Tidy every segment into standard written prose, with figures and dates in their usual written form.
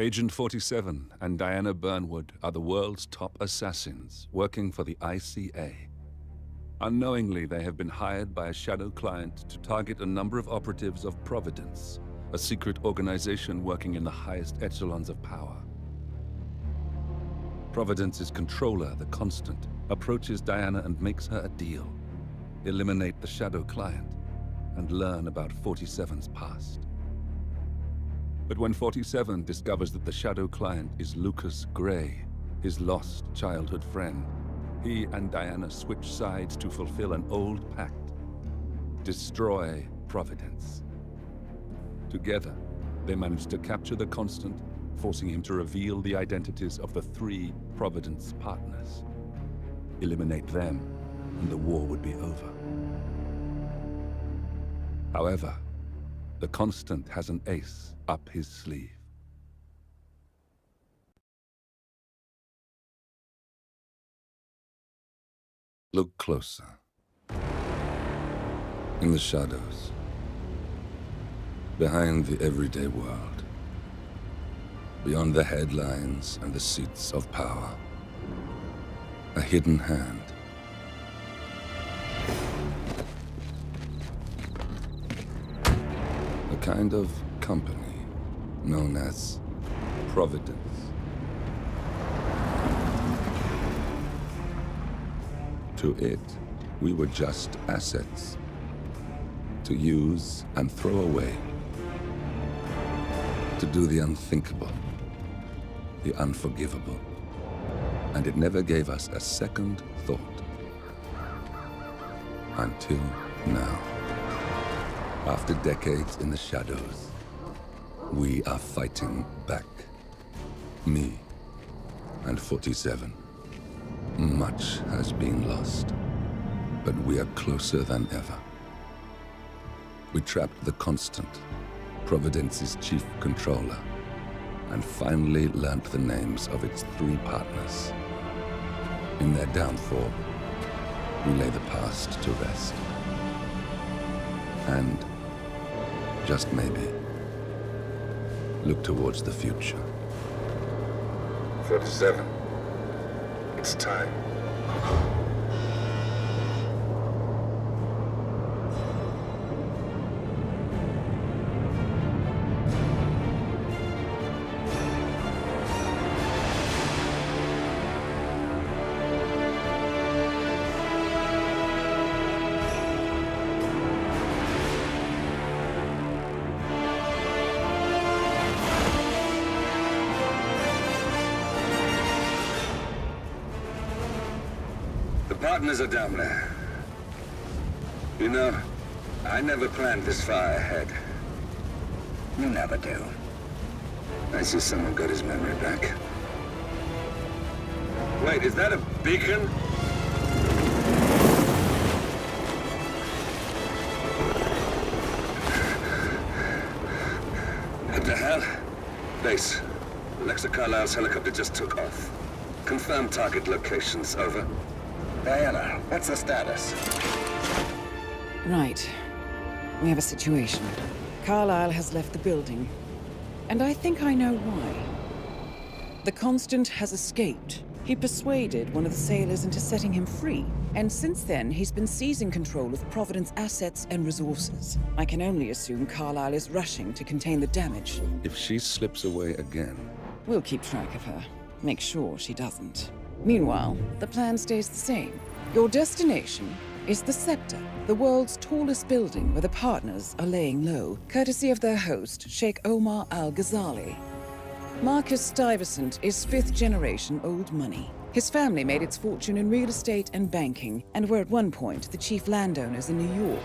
Agent 47 and Diana Burnwood are the world's top assassins working for the ICA. Unknowingly, they have been hired by a shadow client to target a number of operatives of Providence, a secret organization working in the highest echelons of power. Providence's controller, the Constant, approaches Diana and makes her a deal. Eliminate the shadow client and learn about 47's past. But when 47 discovers that the shadow client is Lucas Gray, his lost childhood friend, he and Diana switch sides to fulfill an old pact: destroy Providence. Together, they manage to capture the Constant, forcing him to reveal the identities of the 3 Providence partners. Eliminate them, and the war would be over. However, the Constant has an ace up his sleeve. Look closer. In the shadows. Behind the everyday world. Beyond the headlines and the seats of power. A hidden hand. A kind of company known as Providence. To it, we were just assets. To use and throw away. To do the unthinkable. The unforgivable. And it never gave us a second thought. Until now. After decades in the shadows, we are fighting back. Me and 47. Much has been lost, but we are closer than ever. We trapped the Constant, Providence's chief controller, and finally learnt the names of its 3 partners. In their downfall, we lay the past to rest. And, just maybe, look towards the future. 47. It's time. Partners are down there. You know, I never planned this far ahead. You never do. I see someone got his memory back. Wait, is that a beacon? What the hell? Base. Alexa Carlisle's helicopter just took off. Confirm target locations, over. Diana, what's the status? Right. We have a situation. Carlisle has left the building. And I think I know why. The Constant has escaped. He persuaded one of the sailors into setting him free. And since then, he's been seizing control of Providence assets and resources. I can only assume Carlisle is rushing to contain the damage. If she slips away again... We'll keep track of her. Make sure she doesn't. Meanwhile, the plan stays the same. Your destination is the Scepter, the world's tallest building where the partners are laying low, courtesy of their host, Sheikh Omar Al-Ghazali. Marcus Stuyvesant is 5th-generation old money. His family made its fortune in real estate and banking, and were at one point the chief landowners in New York.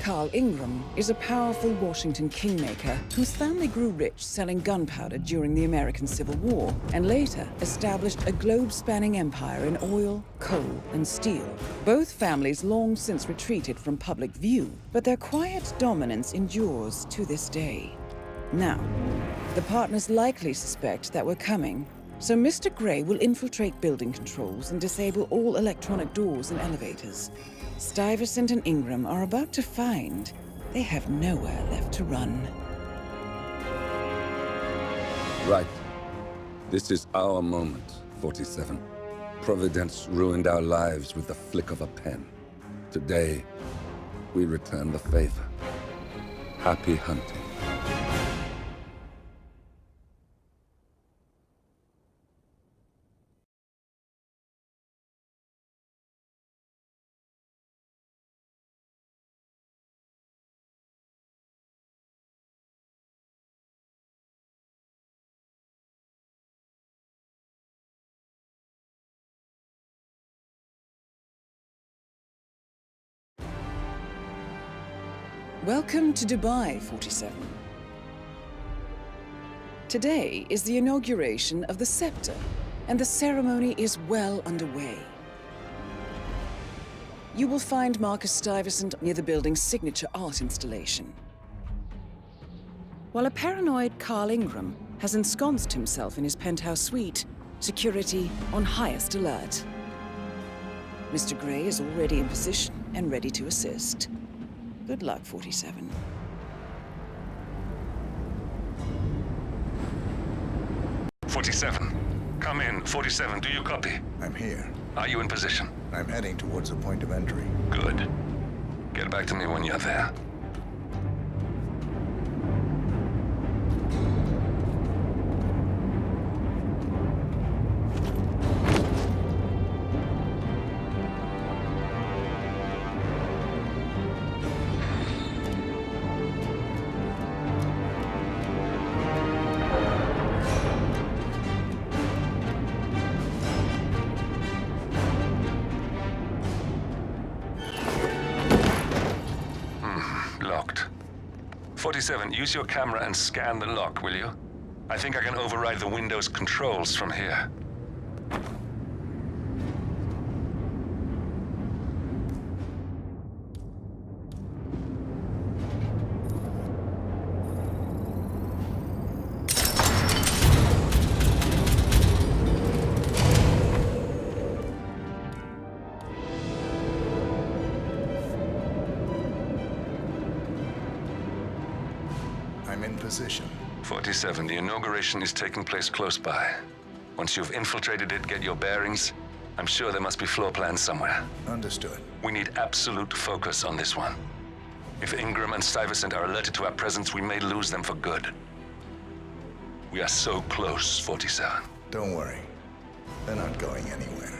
Carl Ingram is a powerful Washington kingmaker whose family grew rich selling gunpowder during the American Civil War, and later established a globe-spanning empire in oil, coal, and steel. Both families long since retreated from public view, but their quiet dominance endures to this day. Now, the partners likely suspect that we're coming, so Mr. Gray will infiltrate building controls and disable all electronic doors and elevators. Stuyvesant and Ingram are about to find they have nowhere left to run. Right. This is our moment, 47. Providence ruined our lives with the flick of a pen. Today, we return the favor. Happy hunting. Welcome to Dubai, 47. Today is the inauguration of the scepter, and the ceremony is well underway. You will find Marcus Stuyvesant near the building's signature art installation. While a paranoid Carl Ingram has ensconced himself in his penthouse suite, security on highest alert. Mr. Gray is already in position and ready to assist. Good luck, 47. Come in. 47, do you copy? I'm here. Are you in position? I'm heading towards the point of entry. Good. Get back to me when you're there. Locked. 47, use your camera and scan the lock, will you? I think I can override the Windows controls from here. I'm in position. 47, the inauguration is taking place close by. Once you've infiltrated it, get your bearings. I'm sure there must be floor plans somewhere. Understood. We need absolute focus on this one. If Ingram and Stuyvesant are alerted to our presence, we may lose them for good. We are so close, 47. Don't worry. They're not going anywhere.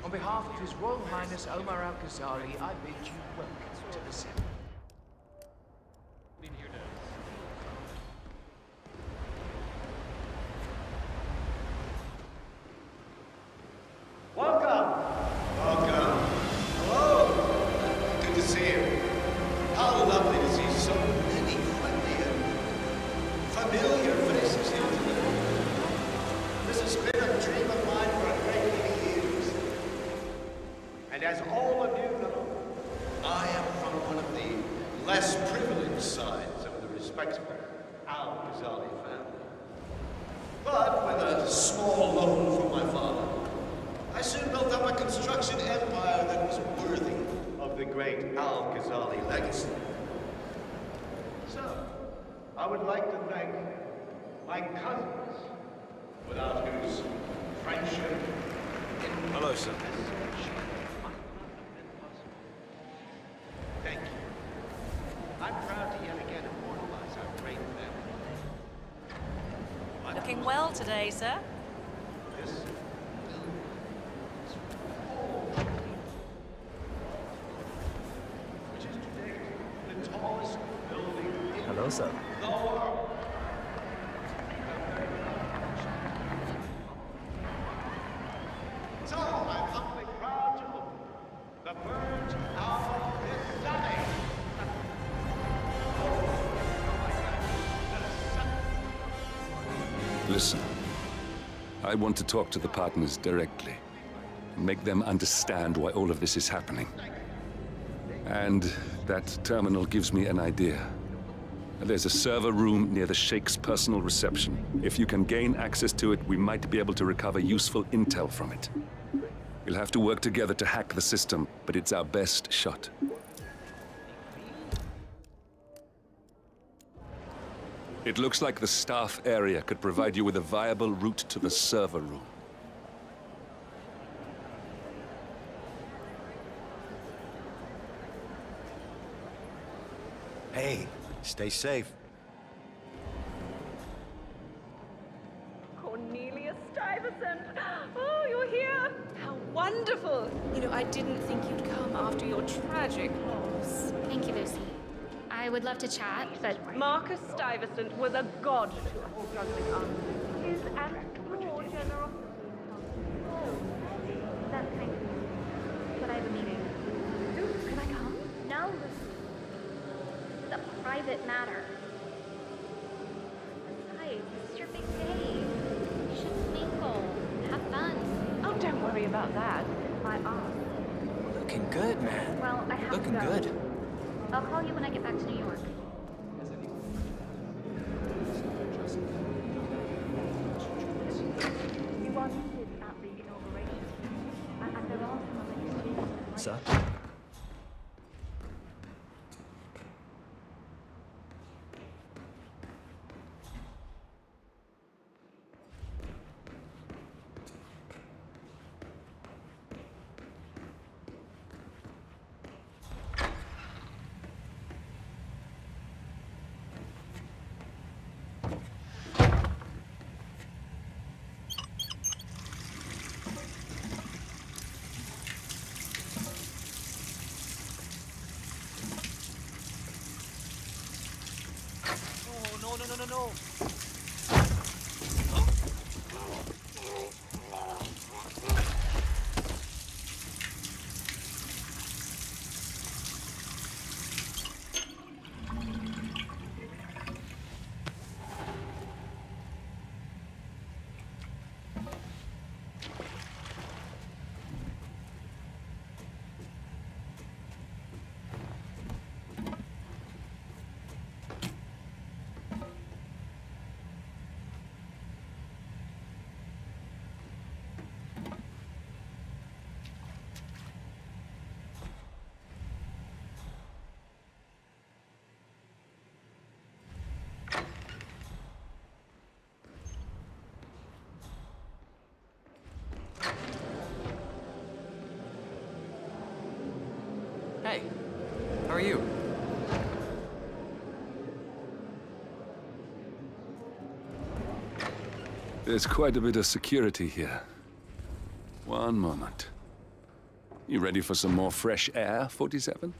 On behalf of His Royal Highness Omar Al-Ghazali, I bid you welcome to the Senate. Welcome! Welcome. Hello! Good to see you. How lovely to see so many friendly and familiar faces here today. This has been a dream of mine for a great many years. And as all of you know, I am from one of the less privileged sides of the respectable Al-Ghazali family. But with a small loan from my father, I soon built up a construction empire that was worthy of the great Al-Ghazali legacy. So, I would like to thank my cousins, without whose friendship... Hello, sir. Thank you. I'm proud to yet again immortalize our great family. Looking well today, sir. This which is today What's up? So, I'm humbly proud to open the Birds of this Valley. Listen, I want to talk to the partners directly. Make them understand why all of this is happening. And that terminal gives me an idea. There's a server room near the Sheikh's personal reception. If you can gain access to it, we might be able to recover useful intel from it. We'll have to work together to hack the system, but it's our best shot. It looks like the staff area could provide you with a viable route to the server room. Hey, stay safe. Cornelia Stuyvesant! Oh, you're here! How wonderful! You know, I didn't think you'd come after your tragic loss. Thank you, Lucy. I would love to chat, but Marcus Stuyvesant was a god to us struggling artists. His and your generosity. that's kind of weird. But I have a meeting. Ooh, can I come? No, Lucy. It's a private matter. Besides, this is your big day. You should mingle, have fun. Oh, don't worry about that. My aunt. Looking good, man. Well, I have Looking to go. good. I'll call you when I get back to New York. You wanted at the inauguration. And there are some other exchanges. What's up? No. Hey, how are you? There's quite a bit of security here. One moment. You ready for some more fresh air, 47?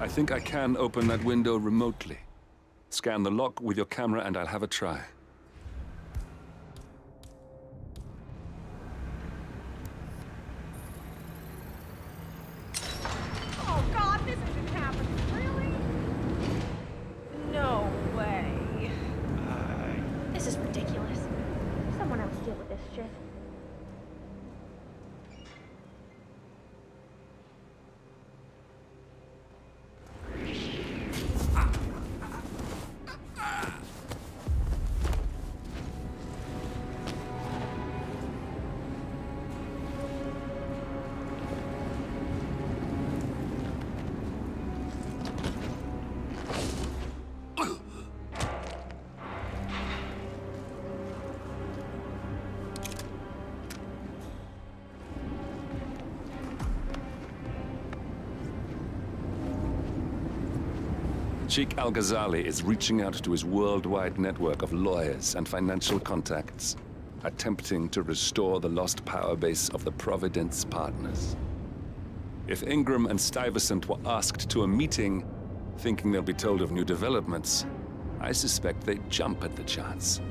I think I can open that window remotely. Scan the lock with your camera and I'll have a try. Oh God, this isn't happening, really? No way. This is ridiculous. Someone else deal with this shit. Sheikh Al-Ghazali is reaching out to his worldwide network of lawyers and financial contacts, attempting to restore the lost power base of the Providence Partners. If Ingram and Stuyvesant were asked to a meeting, thinking they'll be told of new developments, I suspect they'd jump at the chance.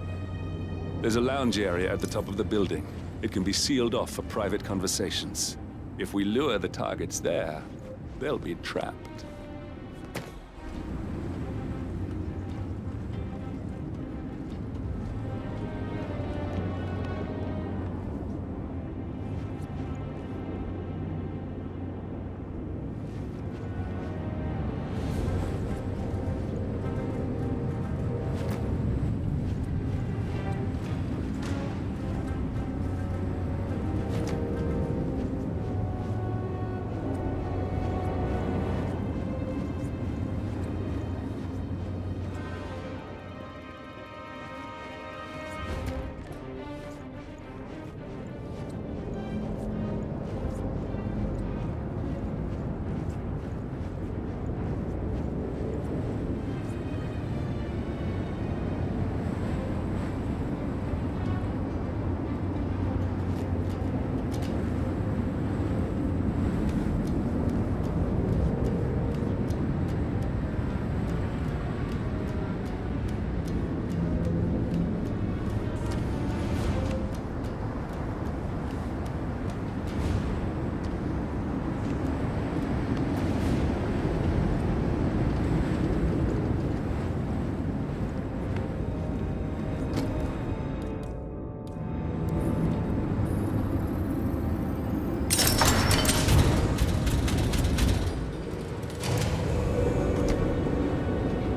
There's a lounge area at the top of the building. It can be sealed off for private conversations. If we lure the targets there, they'll be trapped.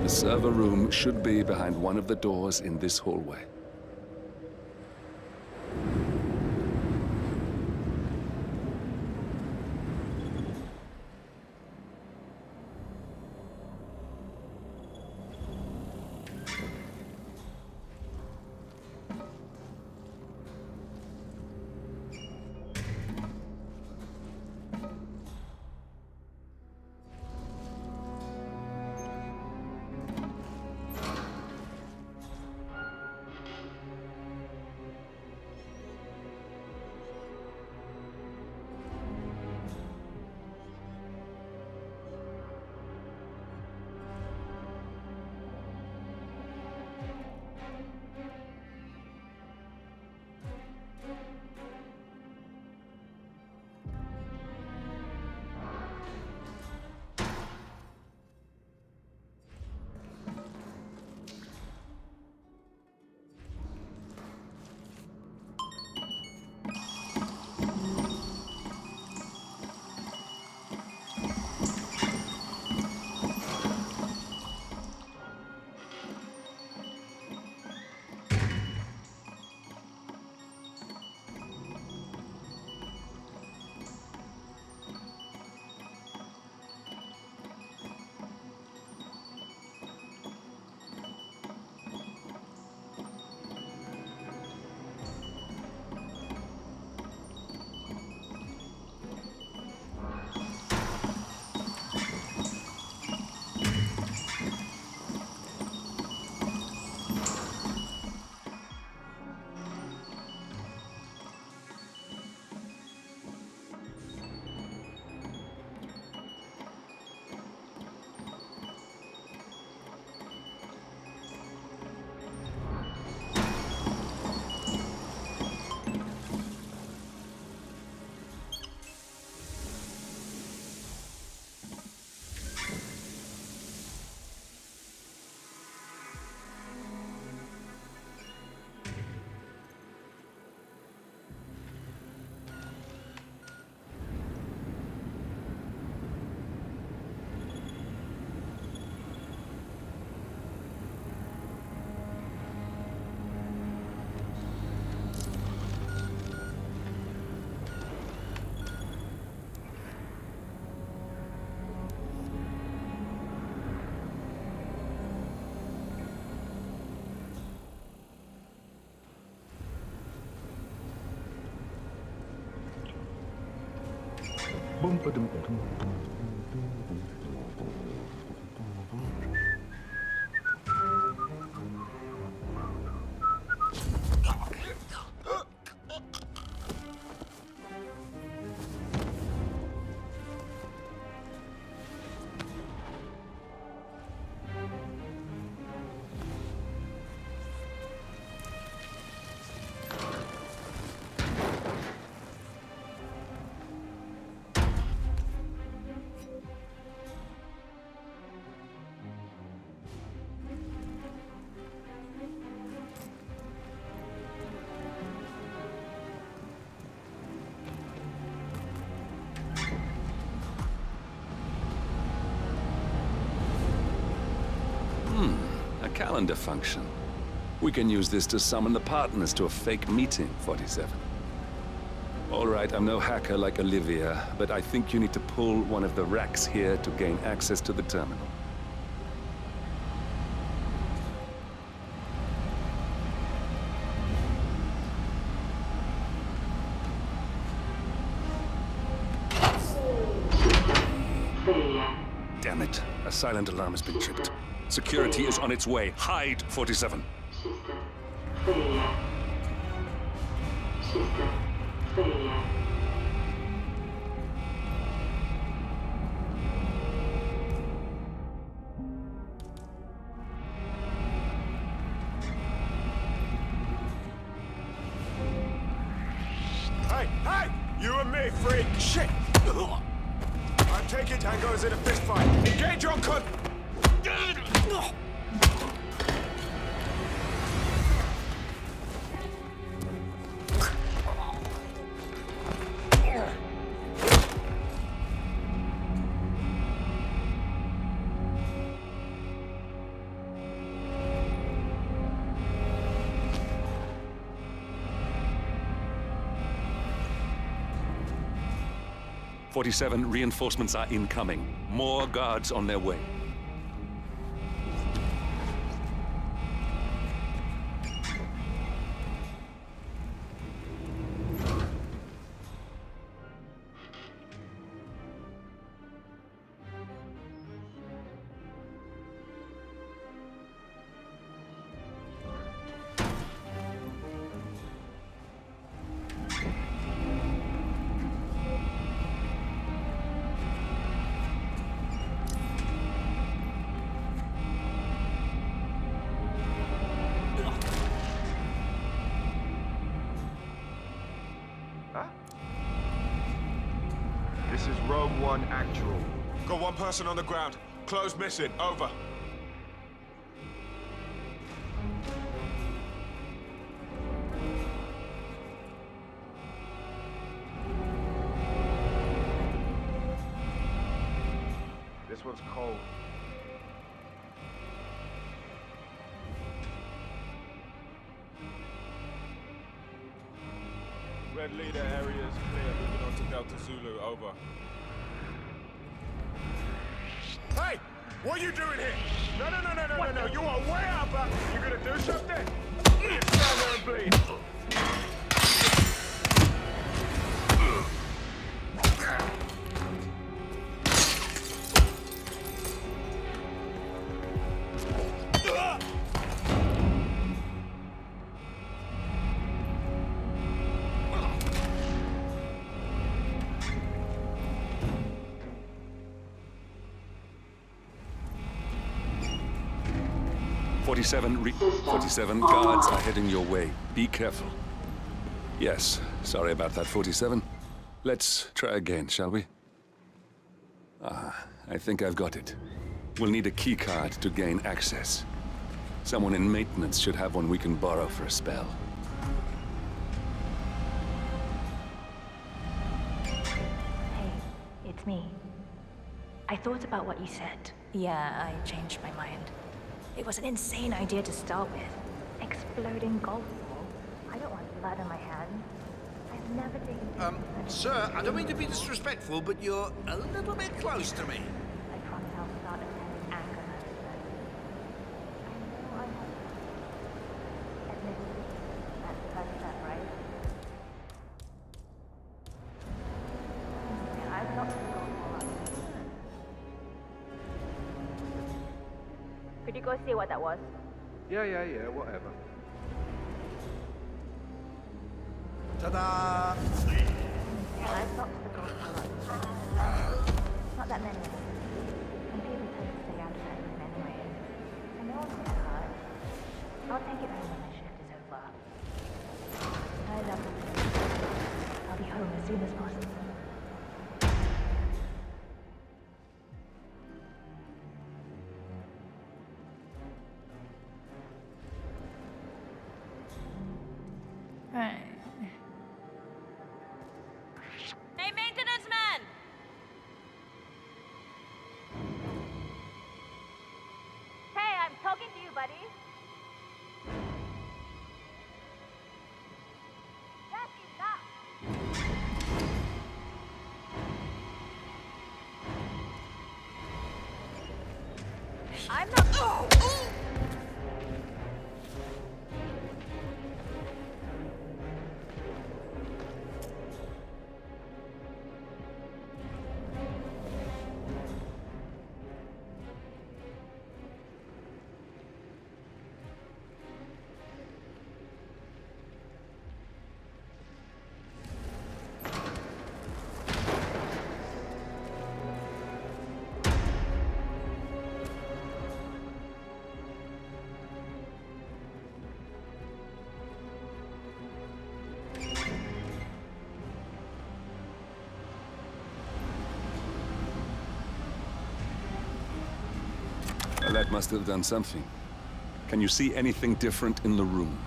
The server room should be behind one of the doors in this hallway. A calendar function. We can use this to summon the partners to a fake meeting, 47. All right, I'm no hacker like Olivia, but I think you need to pull one of the racks here to gain access to the terminal. Damn it. A silent alarm has been tripped. Security is on its way. Hide, 47. System failure. System failure. Hey, hey! You and me, freak! Shit! I'm taking tangos in a fist fight. Engage your cunt! "47, reinforcements are incoming. More guards on their way." This is Rogue One Actual. Got one person on the ground. Close missing. Over. This one's cold. Red leader area is clear. Moving on to Delta Zulu. Over. Hey! What are you doing here? No. You are way up. You gonna do something? You stand there and bleed. 47 guards are heading your way. Be careful. Yes, sorry about that, 47. Let's try again, shall we? I think I've got it. We'll need a keycard to gain access. Someone in maintenance should have one we can borrow for a spell. Hey, it's me. I thought about what you said. Yeah, I changed my mind. It was an insane idea to start with. Exploding golf ball. I don't want blood on my hands. I've never taken... Sir, I don't mean to be disrespectful, but you're a little bit close to me. I promise I'll start attending anger management. I know I have... Admittedly, that's the first step, right? I've not Could you go see what that was? Yeah, whatever. Ta-da! Yeah, I stopped the golf club. Not that many. And people tend to stay out of that room anyway. So no one got hurt. I'll take it home when my shift is over. I love it. I'll be home as soon as possible. Right. Hey, maintenance man! Hey, I'm talking to you, buddy. That's enough. I'm not. That must have done something. Can you see anything different in the room?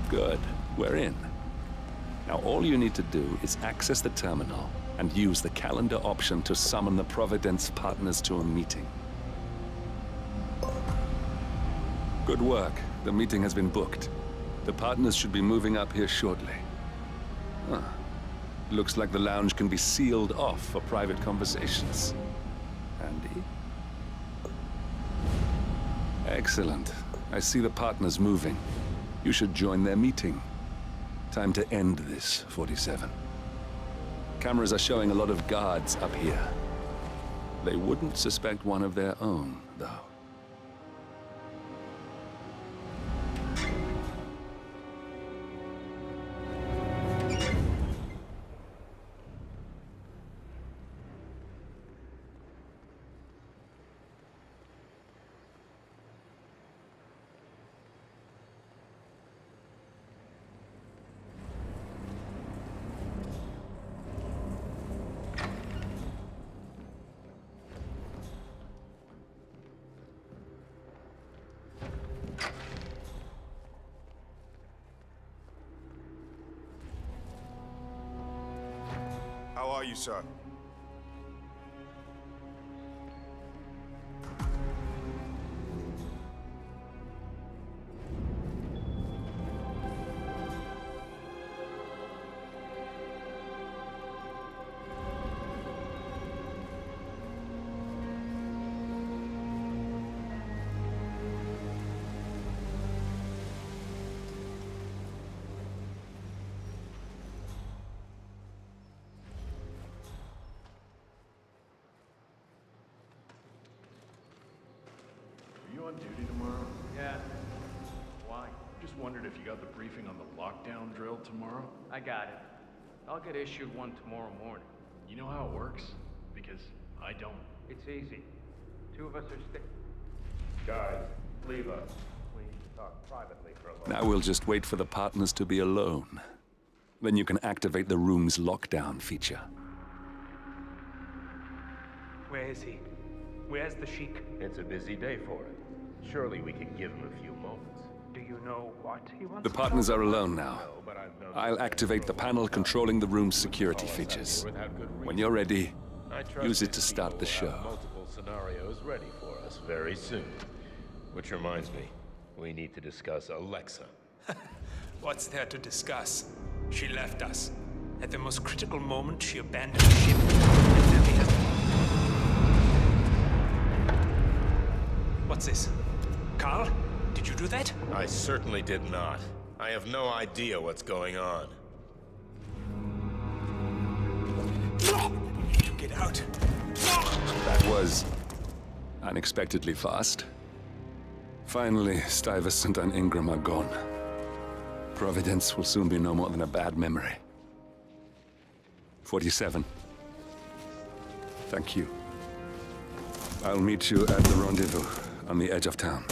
Good. We're in. Now all you need to do is access the terminal and use the calendar option to summon the Providence partners to a meeting. Good work. The meeting has been booked. The partners should be moving up here shortly. Huh. Looks like the lounge can be sealed off for private conversations. Handy. Excellent. I see the partners moving. You should join their meeting. Time to end this, 47. Cameras are showing a lot of guards up here. They wouldn't suspect one of their own, though. How are you, sir? You on duty tomorrow? Yeah. Why? Just wondered if you got the briefing on the lockdown drill tomorrow? I got it. I'll get issued one tomorrow morning. You know how it works? Because I don't. It's easy. Two of us are Guys, leave us. We need to talk privately for a moment. Now we'll just wait for the partners to be alone. Then you can activate the room's lockdown feature. Where is he? Where's the Sheik? It's a busy day for him. Surely we can give him a few moments. Do you know what he wants? The partners are alone now. No, but I've known I'll activate the panel controlling the room's security features. When you're ready, use it to start the show. Multiple scenarios ready for us very soon. Which reminds me, we need to discuss Alexa. What's there to discuss? She left us. At the most critical moment, she abandoned the ship. And then we have... What's this? Carl? Did you do that? I certainly did not. I have no idea what's going on. Get out. That was unexpectedly fast. Finally, Stuyvesant and Ingram are gone. Providence will soon be no more than a bad memory. 47. Thank you. I'll meet you at the rendezvous on the edge of town.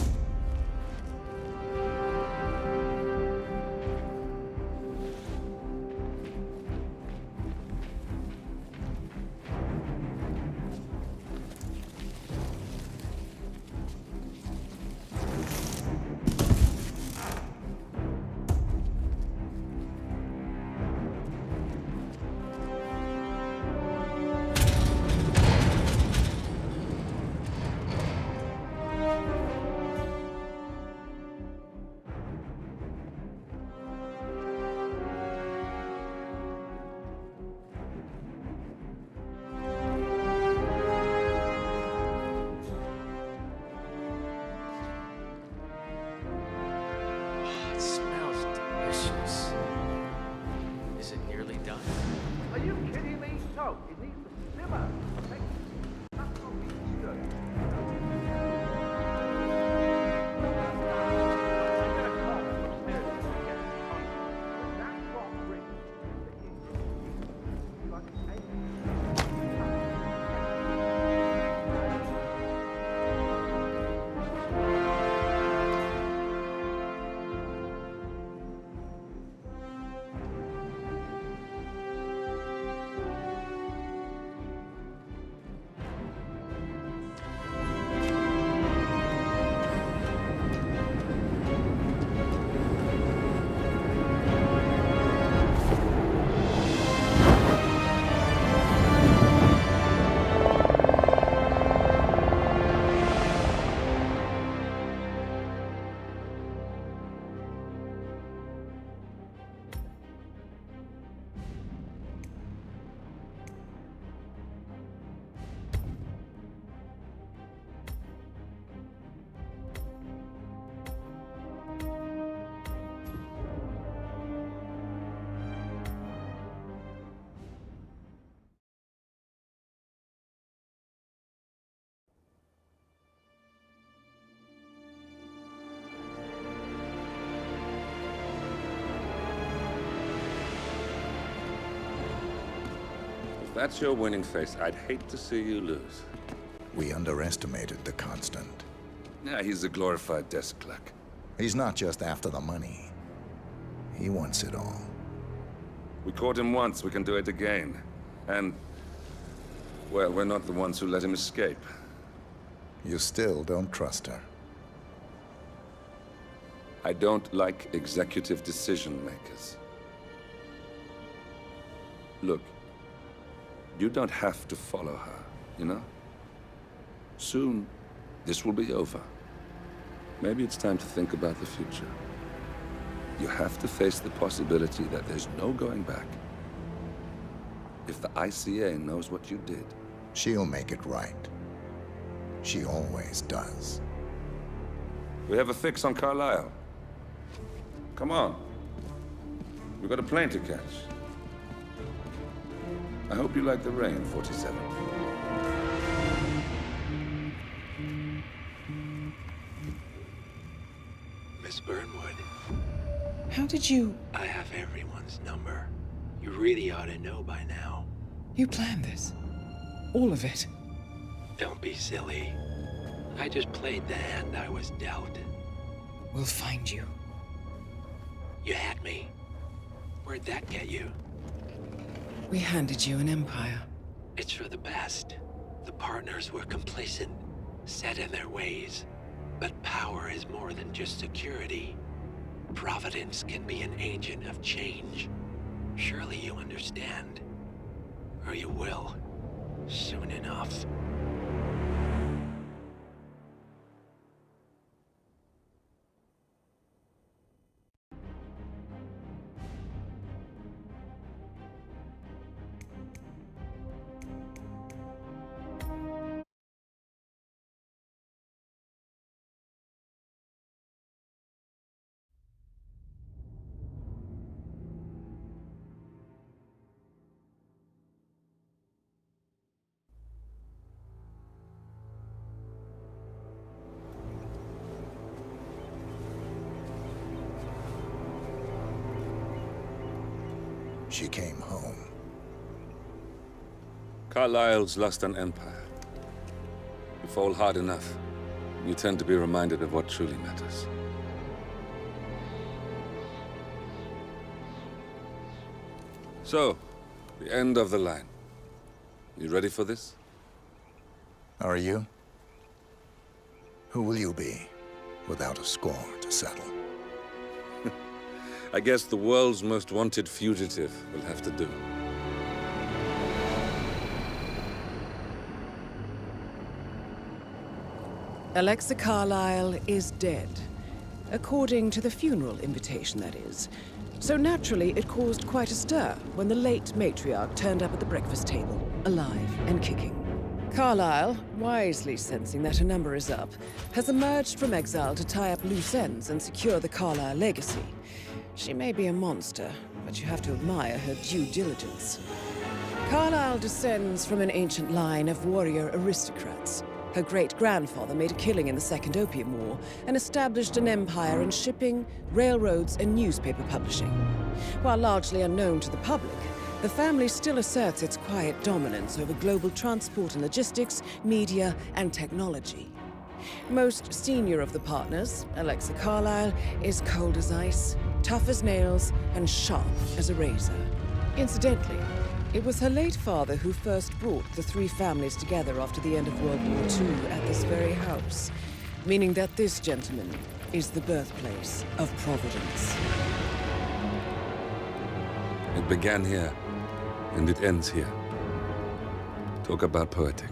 It smells delicious. Is it nearly done? Are you kidding me? No, it needs to simmer. That's what we do. I'm gonna call him upstairs and get his phone. That phone rings. If that's your winning face, I'd hate to see you lose. We underestimated the Constant. Yeah, he's a glorified desk clerk. He's not just after the money. He wants it all. We caught him once, we can do it again. And, well, we're not the ones who let him escape. You still don't trust her. I don't like executive decision makers. Look, you don't have to follow her, you know? Soon, this will be over. Maybe it's time to think about the future. You have to face the possibility that there's no going back. If the ICA knows what you did, she'll make it right. She always does. We have a fix on Carlisle. Come on. We've got a plane to catch. I hope you like the rain, 47. Miss Burnwood. How did you... I have everyone's number. You really ought to know by now. You planned this? All of it? Don't be silly. I just played the hand I was dealt. We'll find you. You had me. Where'd that get you? We handed you an empire. It's for the best. The partners were complacent, set in their ways. But power is more than just security. Providence can be an agent of change. Surely you understand. Or you will. Soon enough. She came home. Carlyle's lost an empire. You fall hard enough, you tend to be reminded of what truly matters. So, the end of the line. You ready for this? Are you? Who will you be, without a score to settle? I guess the world's most wanted fugitive will have to do. Alexa Carlyle is dead. According to the funeral invitation, that is. So naturally, it caused quite a stir when the late matriarch turned up at the breakfast table, alive and kicking. Carlyle, wisely sensing that her number is up, has emerged from exile to tie up loose ends and secure the Carlyle legacy. She may be a monster, but you have to admire her due diligence. Carlyle descends from an ancient line of warrior aristocrats. Her great-grandfather made a killing in the Second Opium War and established an empire in shipping, railroads, and newspaper publishing. While largely unknown to the public, the family still asserts its quiet dominance over global transport and logistics, media, and technology. Most senior of the partners, Alexa Carlyle, is cold as ice, tough as nails, and sharp as a razor. Incidentally, it was her late father who first brought the three families together after the end of World War II at this very house, meaning that this gentleman is the birthplace of Providence. It began here, and it ends here. Talk about poetic.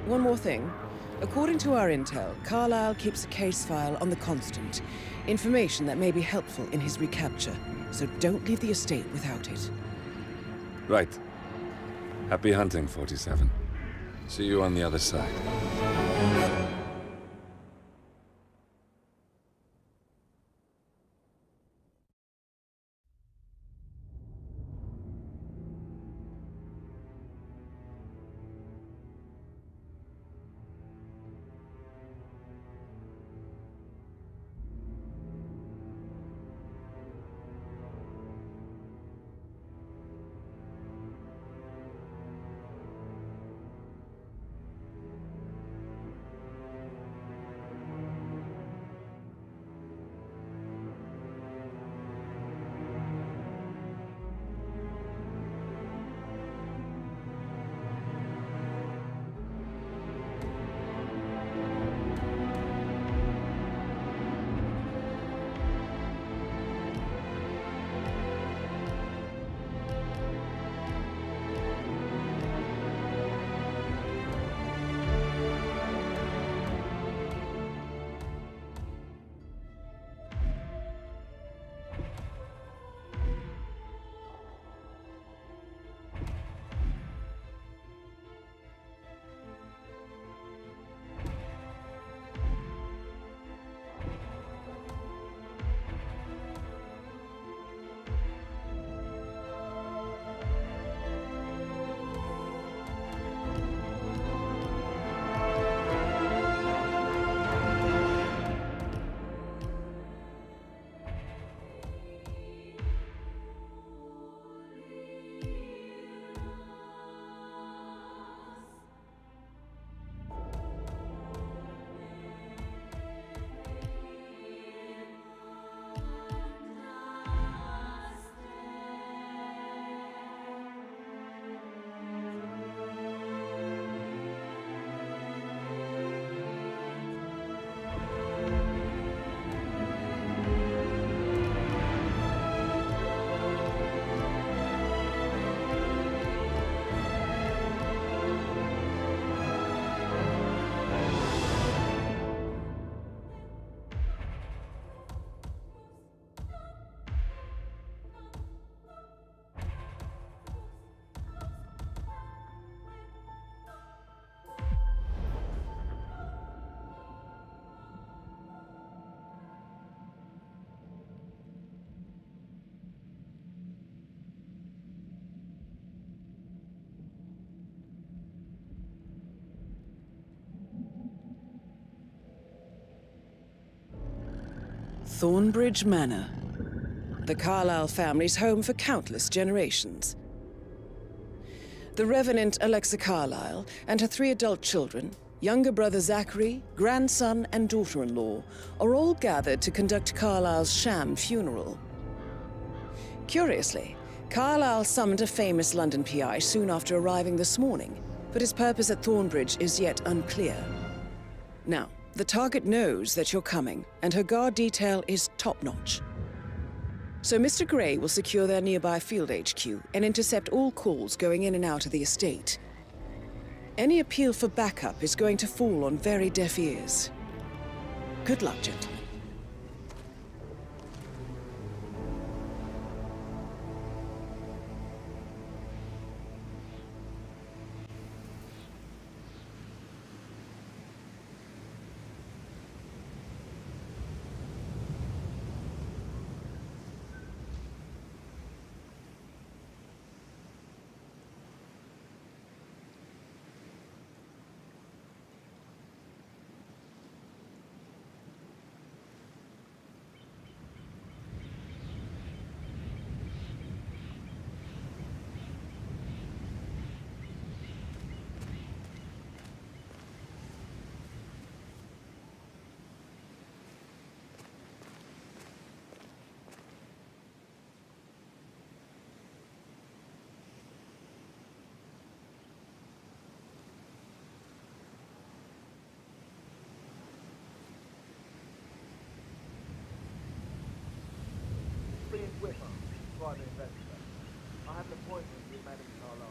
One more thing. According to our intel, Carlyle keeps a case file on the Constant. Information that may be helpful in his recapture, so don't leave the estate without it. Right. Happy hunting, 47. See you on the other side. Thornbridge Manor. The Carlyle family's home for countless generations. The Revenant Alexa Carlyle and her 3 adult children, younger brother Zachary, grandson, and daughter-in-law, are all gathered to conduct Carlyle's sham funeral. Curiously, Carlyle summoned a famous London PI soon after arriving this morning, but his purpose at Thornbridge is yet unclear. Now, the target knows that you're coming, and her guard detail is top-notch. So Mr. Gray will secure their nearby field HQ and intercept all calls going in and out of the estate. Any appeal for backup is going to fall on very deaf ears. Good luck, gentlemen. Private investigator. I have an appointment with Madame Carlyle.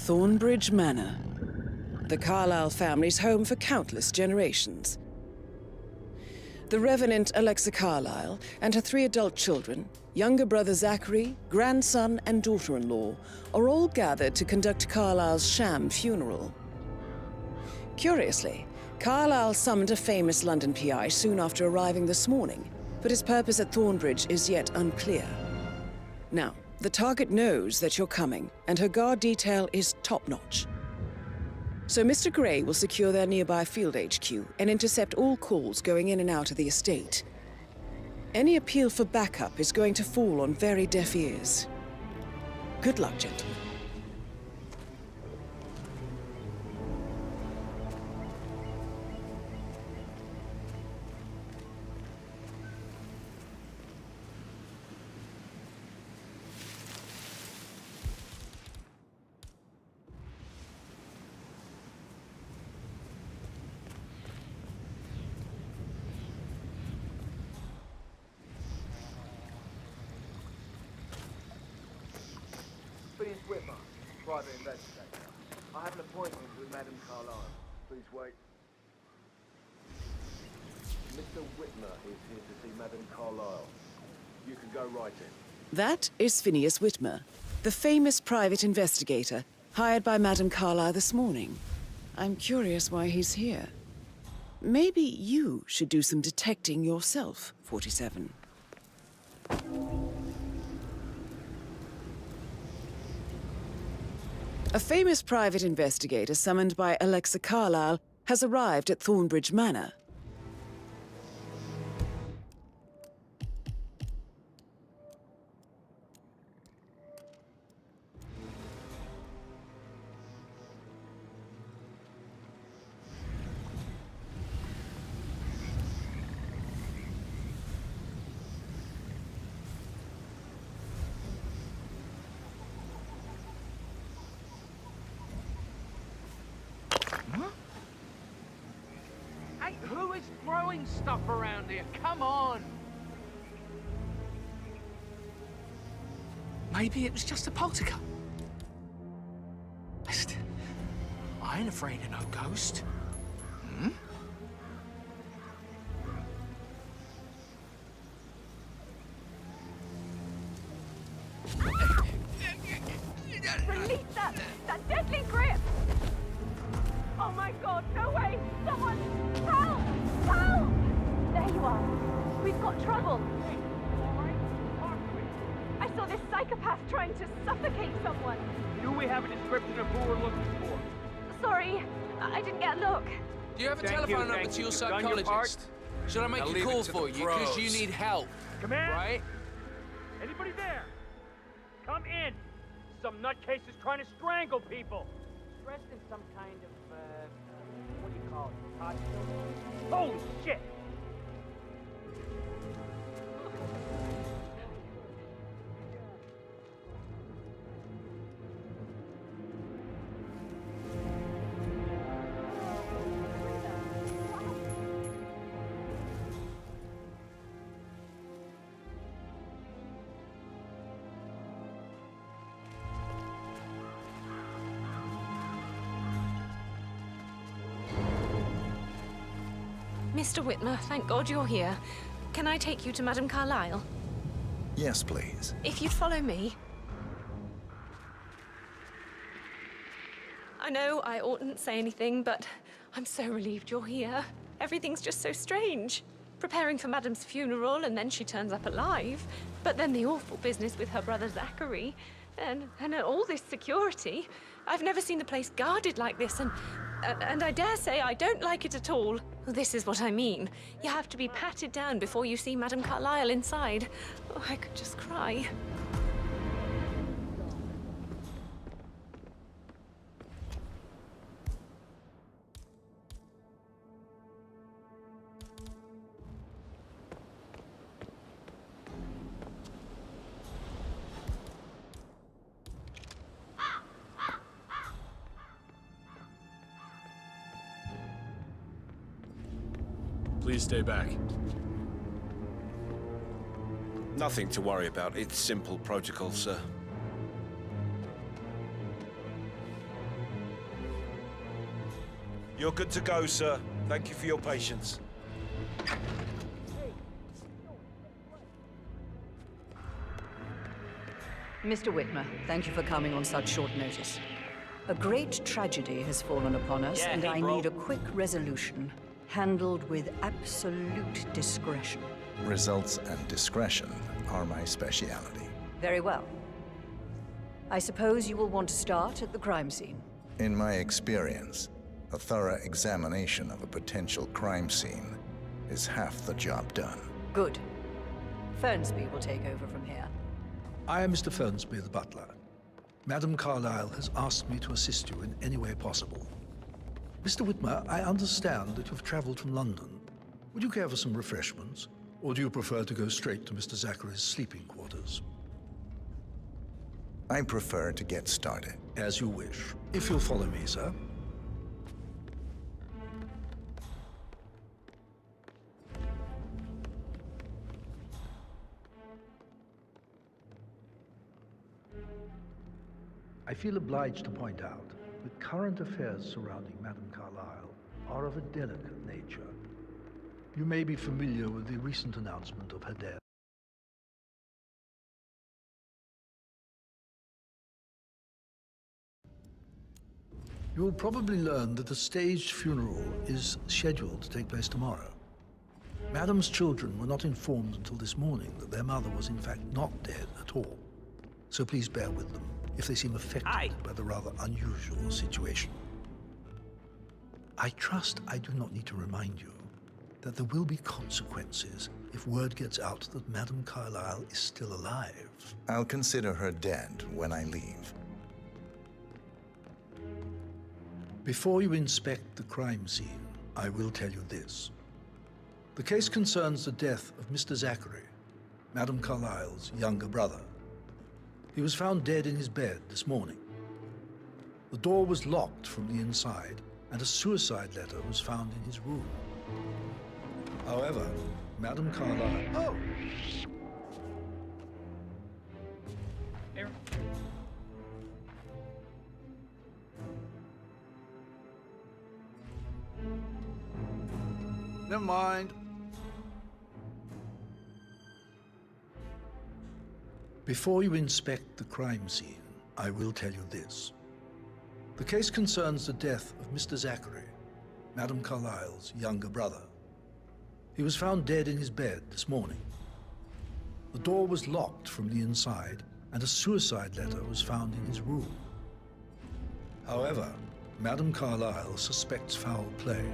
Thornbridge Manor. The Carlyle family's home for countless generations. The Revenant Alexa Carlyle and her 3 adult children, younger brother Zachary, grandson, and daughter-in-law, are all gathered to conduct Carlyle's sham funeral. Curiously, Carlyle summoned a famous London PI soon after arriving this morning, but his purpose at Thornbridge is yet unclear. Now, The target knows that you're coming, and her guard detail is top-notch. So Mr. Gray will secure their nearby field HQ and intercept all calls going in and out of the estate. Any appeal for backup is going to fall on very deaf ears. Good luck, gentlemen. Phineas Whitmer, private investigator. I have an appointment with Madame Carlyle. Please wait. Mr. Whitmer is here to see Madame Carlyle. You can go right in. That is Phineas Whitmer, the famous private investigator hired by Madame Carlyle this morning. I'm curious why he's here. Maybe you should do some detecting yourself, 47. A famous private investigator summoned by Alexa Carlyle has arrived at Thornbridge Manor. Hey, who is throwing stuff around here? Come on! Maybe it was just a poltergeist. I ain't afraid of no ghost. Hmm? Release that deadly grip! Oh my god, no way! Someone! Help! Help! There you are. We've got trouble. I saw this psychopath trying to suffocate someone. Do we have a description of who we're looking for? Sorry, I didn't get a look. Do you have a Thank telephone you, number thank to you. your You've done your part. psychologist? Should I make Now a leave call it to for the you because you pros. need help? Come in! Right? Anybody there? Come in! Some nutcase is trying to strangle people! Dressed in some kind of, what do you call it? Costume? Holy shit! Mr. Whitmer, thank God you're here. Can I take you to Madame Carlyle? Yes, please. If you'd follow me. I know I oughtn't say anything, but I'm so relieved you're here. Everything's just so strange. Preparing for Madame's funeral, and then she turns up alive. But then the awful business with her brother Zachary. And all this security. I've never seen the place guarded like this, and I dare say I don't like it at all. This is what I mean. You have to be patted down before you see Madame Carlyle inside. Oh, I could just cry. Please stay back. Nothing to worry about. It's simple protocol, sir. You're good to go, sir. Thank you for your patience. Mr. Whitmer, thank you for coming on such short notice. A great tragedy has fallen upon us, and I need a quick resolution, handled with absolute discretion. Results and discretion are my speciality. Very well. I suppose you will want to start at the crime scene. In my experience, a thorough examination of a potential crime scene is half the job done. Good. Fernsby will take over from here. I am Mr. Fernsby, the butler. Madame Carlyle has asked me to assist you in any way possible. Mr. Whitmer, I understand that you've traveled from London. Would you care for some refreshments? Or do you prefer to go straight to Mr. Zachary's sleeping quarters? I prefer to get started. As you wish. If you'll follow me, sir. I feel obliged to point out that current affairs surrounding Madame Carlyle are of a delicate nature. You may be familiar with the recent announcement of her death. You will probably learn that a staged funeral is scheduled to take place tomorrow. Madame's children were not informed until this morning that their mother was in fact not dead at all. So please bear with them if they seem affected by the rather unusual situation. I trust I do not need to remind you that there will be consequences if word gets out that Madame Carlyle is still alive. I'll consider her dead when I leave. Before you inspect the crime scene, I will tell you this. The case concerns the death of Mr. Zachary, Madame Carlyle's younger brother. He was found dead in his bed this morning. The door was locked from the inside, and a suicide letter was found in his room. However, Madame Carlyle... Oh! Never mind. Before you inspect the crime scene, I will tell you this. The case concerns the death of Mr. Zachary, Madame Carlyle's younger brother. He was found dead in his bed this morning. The door was locked from the inside, and a suicide letter was found in his room. However, Madame Carlyle suspects foul play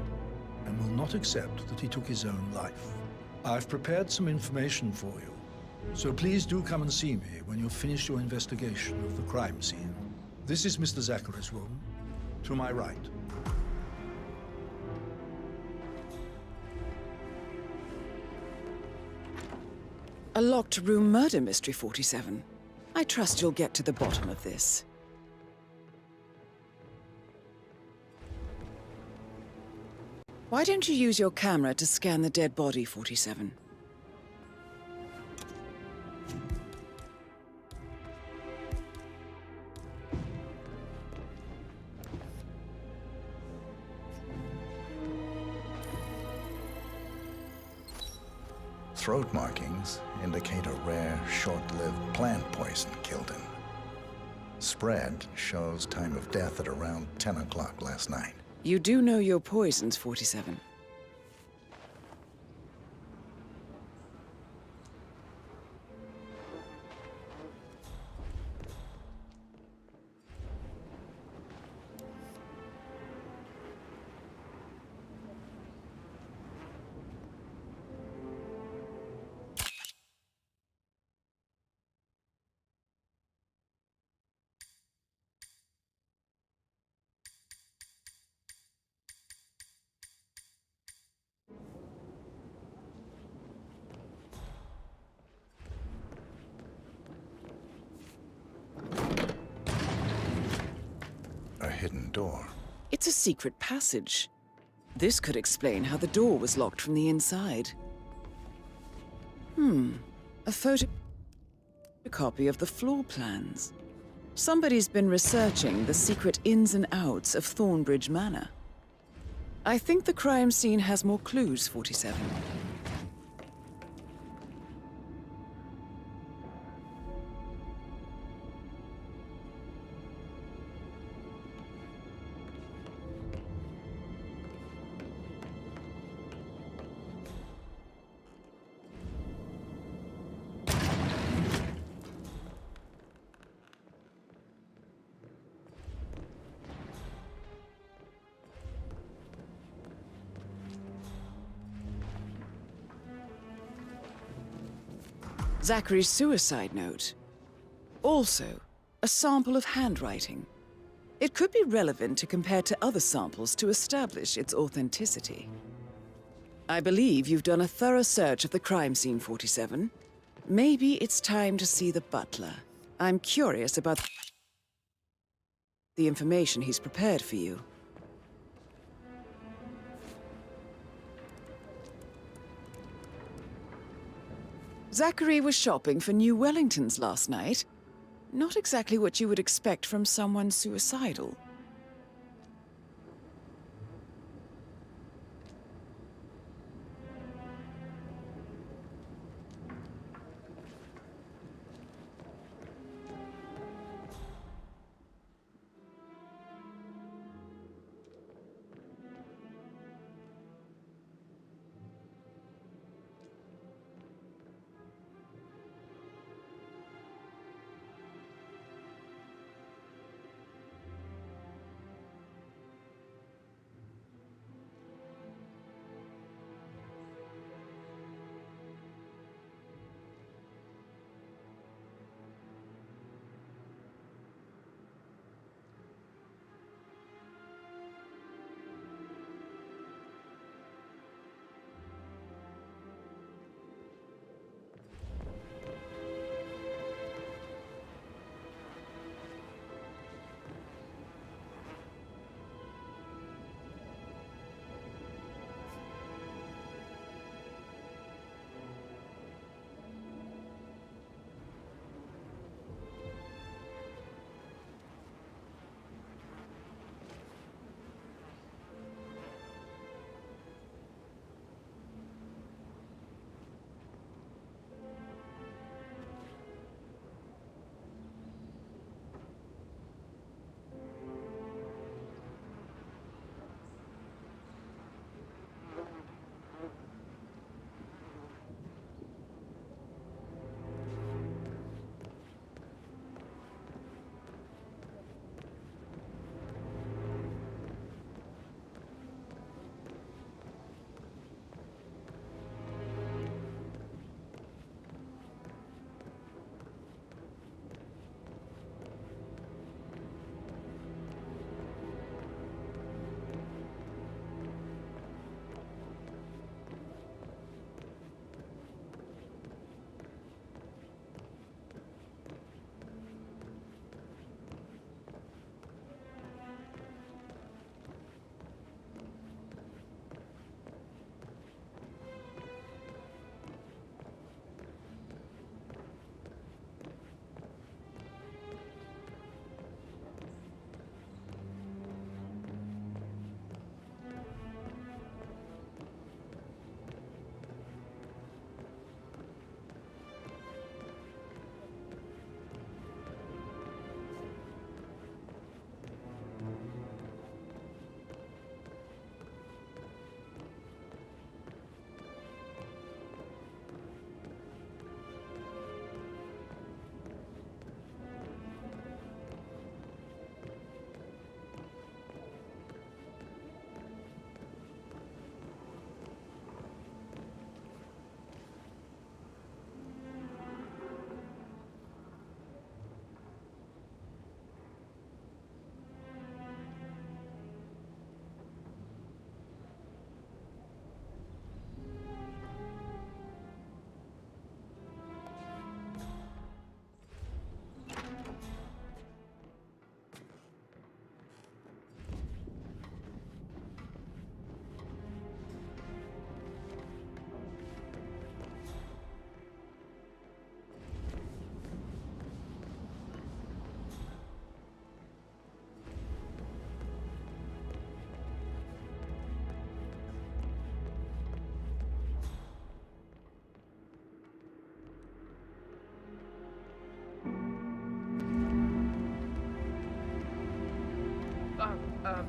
and will not accept that he took his own life. I've prepared some information for you, so please do come and see me when you've finished your investigation of the crime scene. This is Mr. Zachary's room, to my right. A locked room murder mystery, 47. I trust you'll get to the bottom of this. Why don't you use your camera to scan the dead body, 47? Throat markings indicate a rare, short-lived plant poison killed him. Spread shows time of death at around 10 o'clock last night. You do know your poisons, 47. A hidden door. It's a secret passage. This could explain how the door was locked from the inside. A photocopy of the floor plans. Somebody's been researching the secret ins and outs of Thornbridge Manor. I think the crime scene has more clues, 47. Zachary's suicide note. Also, a sample of handwriting. It could be relevant to compare to other samples to establish its authenticity. I believe you've done a thorough search of the crime scene, 47. Maybe it's time to see the butler. I'm curious about the information he's prepared for you. Zachary was shopping for new Wellingtons last night. Not exactly what you would expect from someone suicidal.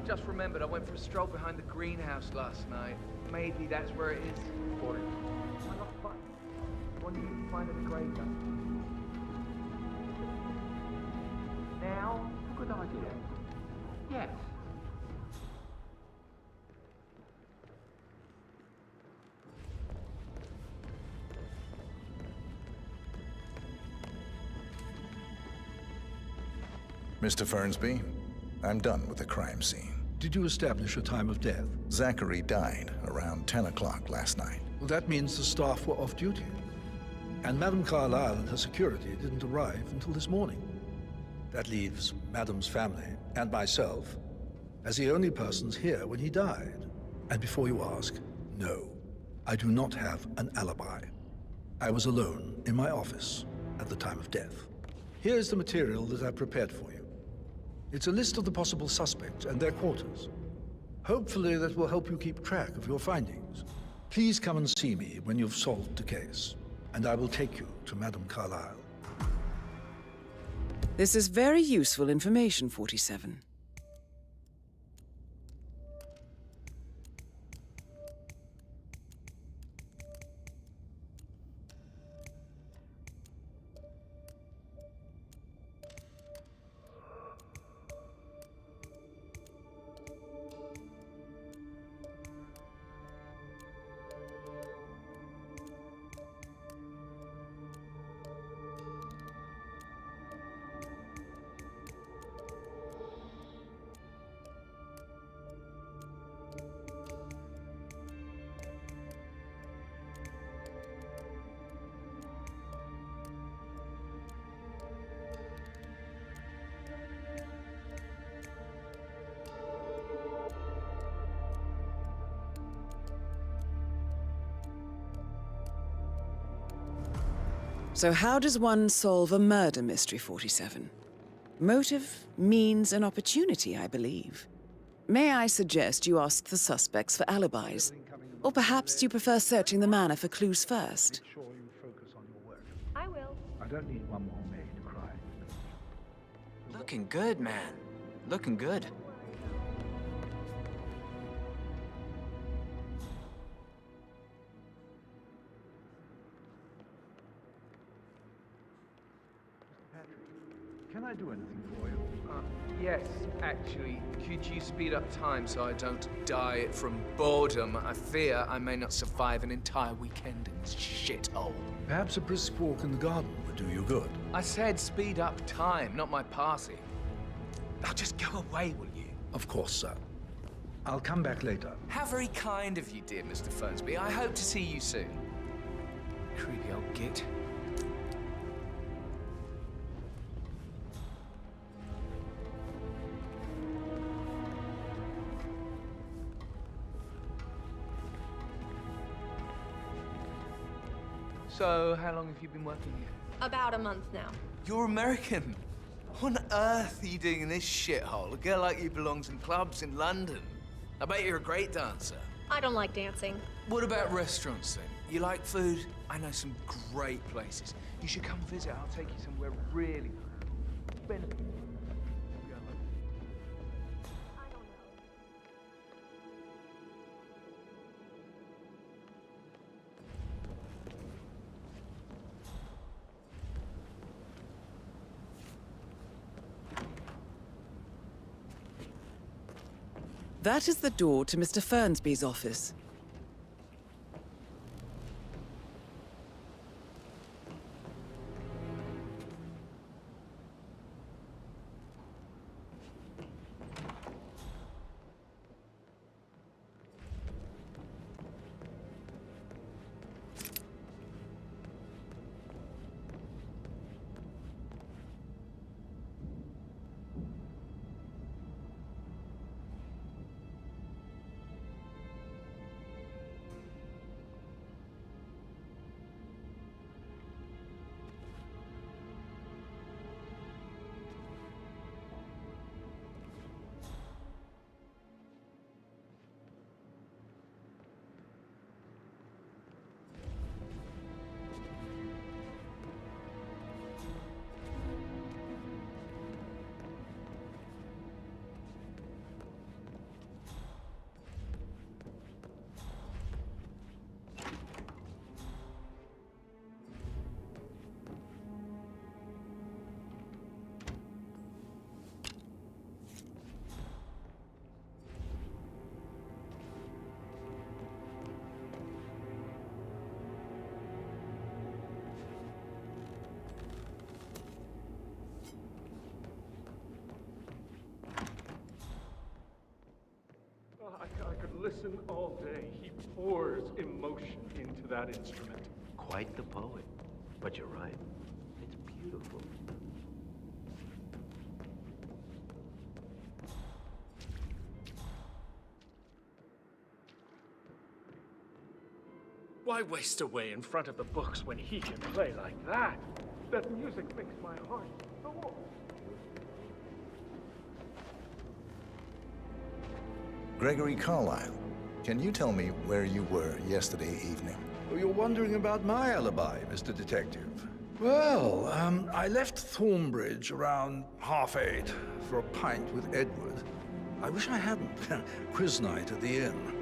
Just remembered I went for a stroll behind the greenhouse last night. Maybe that's where it is. Or why not find? When you can find the graveyard. Now? Good idea. Yes. Mr. Fernsby, I'm done with the crime scene. Did you establish a time of death? Zachary died around 10 o'clock last night. Well, that means the staff were off duty. And Madame Carlyle and her security didn't arrive until this morning. That leaves Madame's family and myself as the only persons here when he died. And before you ask, no, I do not have an alibi. I was alone in my office at the time of death. Here's the material that I've prepared for you. It's a list of the possible suspects and their quarters. Hopefully that will help you keep track of your findings. Please come and see me when you've solved the case, and I will take you to Madame Carlyle. This is very useful information, 47. So how does one solve a murder mystery, 47? Motive, means, and opportunity, I believe. May I suggest you ask the suspects for alibis? Or perhaps you prefer searching the manor for clues first? Make sure you focus on your work. I will. I don't need one more maid to cry. Looking good, man. Looking good. Can I do anything for you? Yes, actually. Could you speed up time so I don't die from boredom? I fear I may not survive an entire weekend in this shithole. Perhaps a brisk walk in the garden would do you good. I said speed up time, not my party. Now just go away, will you? Of course, sir. I'll come back later. How very kind of you, dear Mr. Fernsby. I hope to see you soon. Creepy old git. So, how long have you been working here? About a month now. You're American. What on earth are you doing in this shithole? A girl like you belongs in clubs in London. I bet you're a great dancer. I don't like dancing. What about restaurants, then? You like food? I know some great places. You should come visit. I'll take you somewhere really good. That is the door to Mr. Fernsby's office. listen all day. He pours emotion into that instrument. Quite the poet. But you're right. It's beautiful. Why waste away in front of the books when he can play like that? That music makes my heart soar. Gregory Carlyle, can you tell me where you were yesterday evening? Oh, you're wondering about my alibi, Mr. Detective. Well, I left Thornbridge around 8:30 for a pint with Edward. I wish I hadn't. Quiz night at the inn.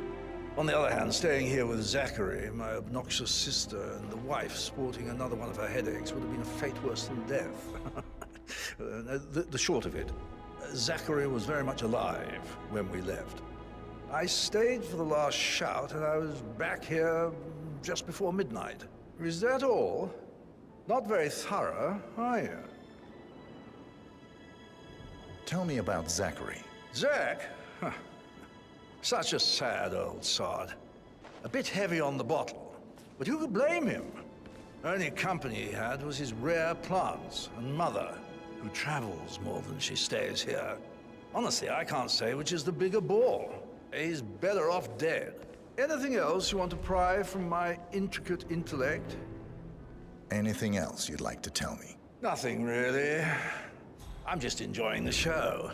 On the other hand, staying here with Zachary, my obnoxious sister, and the wife sporting another one of her headaches would have been a fate worse than death. The short of it, Zachary was very much alive when we left. I stayed for the last shout, and I was back here just before midnight. Is that all? Not very thorough, are you? Tell me about Zachary. Zach? Huh. Such a sad old sod. A bit heavy on the bottle, but who could blame him? Only company he had was his rare plants and mother, who travels more than she stays here. Honestly, I can't say which is the bigger ball. He's better off dead. Anything else you want to pry from my intricate intellect? Anything else you'd like to tell me? Nothing, really. I'm just enjoying the show.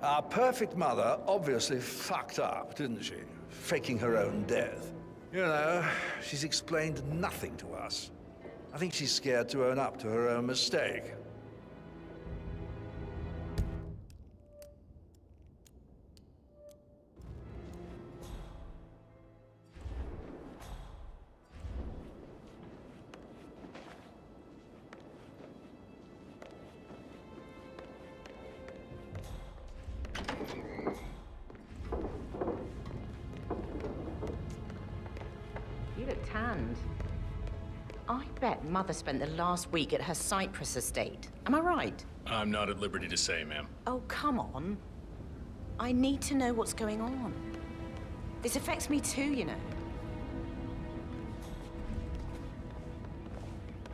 Our perfect mother obviously fucked up, didn't she? Faking her own death. You know, she's explained nothing to us. I think she's scared to own up to her own mistake. You look tanned. I bet Mother spent the last week at her Cyprus estate. Am I right? I'm not at liberty to say, ma'am. Oh, come on. I need to know what's going on. This affects me too, you know.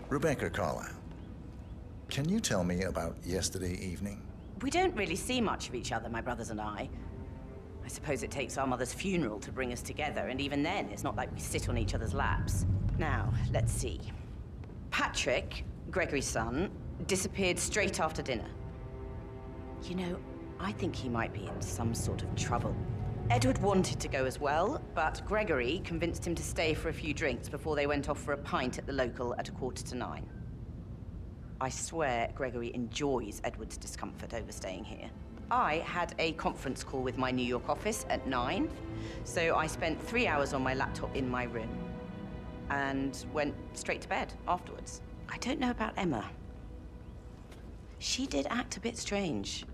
Rebecca Carlyle, can you tell me about yesterday evening? We don't really see much of each other, my brothers and I. I suppose it takes our mother's funeral to bring us together, and even then, it's not like we sit on each other's laps. Now, let's see. Patrick, Gregory's son, disappeared straight after dinner. You know, I think he might be in some sort of trouble. Edward wanted to go as well, but Gregory convinced him to stay for a few drinks before they went off for a pint at the local at 9:15. I swear Gregory enjoys Edward's discomfort over staying here. I had a conference call with my New York office at 9, so I spent 3 hours on my laptop in my room and went straight to bed afterwards. I don't know about Emma. She did act a bit strange.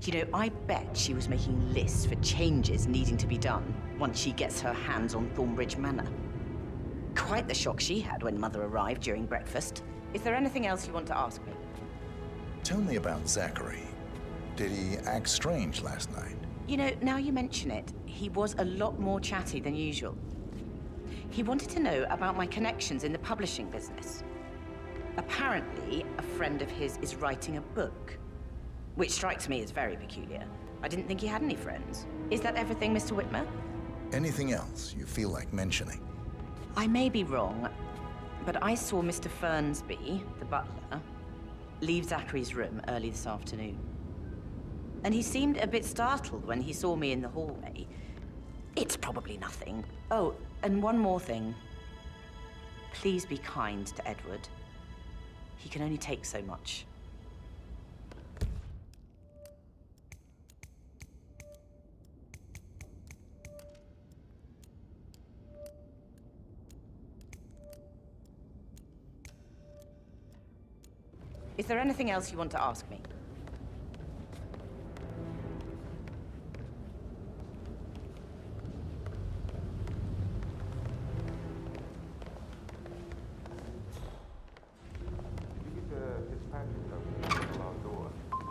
You know, I bet she was making lists for changes needing to be done once she gets her hands on Thornbridge Manor. Quite the shock she had when Mother arrived during breakfast. Is there anything else you want to ask me? Tell me about Zachary. Did he act strange last night? You know, now you mention it, he was a lot more chatty than usual. He wanted to know about my connections in the publishing business. Apparently, a friend of his is writing a book, which strikes me as very peculiar. I didn't think he had any friends. Is that everything, Mr. Whitmer? Anything else you feel like mentioning? I may be wrong, but I saw Mr. Fernsby, the butler, leave Zachary's room early this afternoon. And he seemed a bit startled when he saw me in the hallway. It's probably nothing. Oh, and one more thing. Please be kind to Edward. He can only take so much. Is there anything else you want to ask me?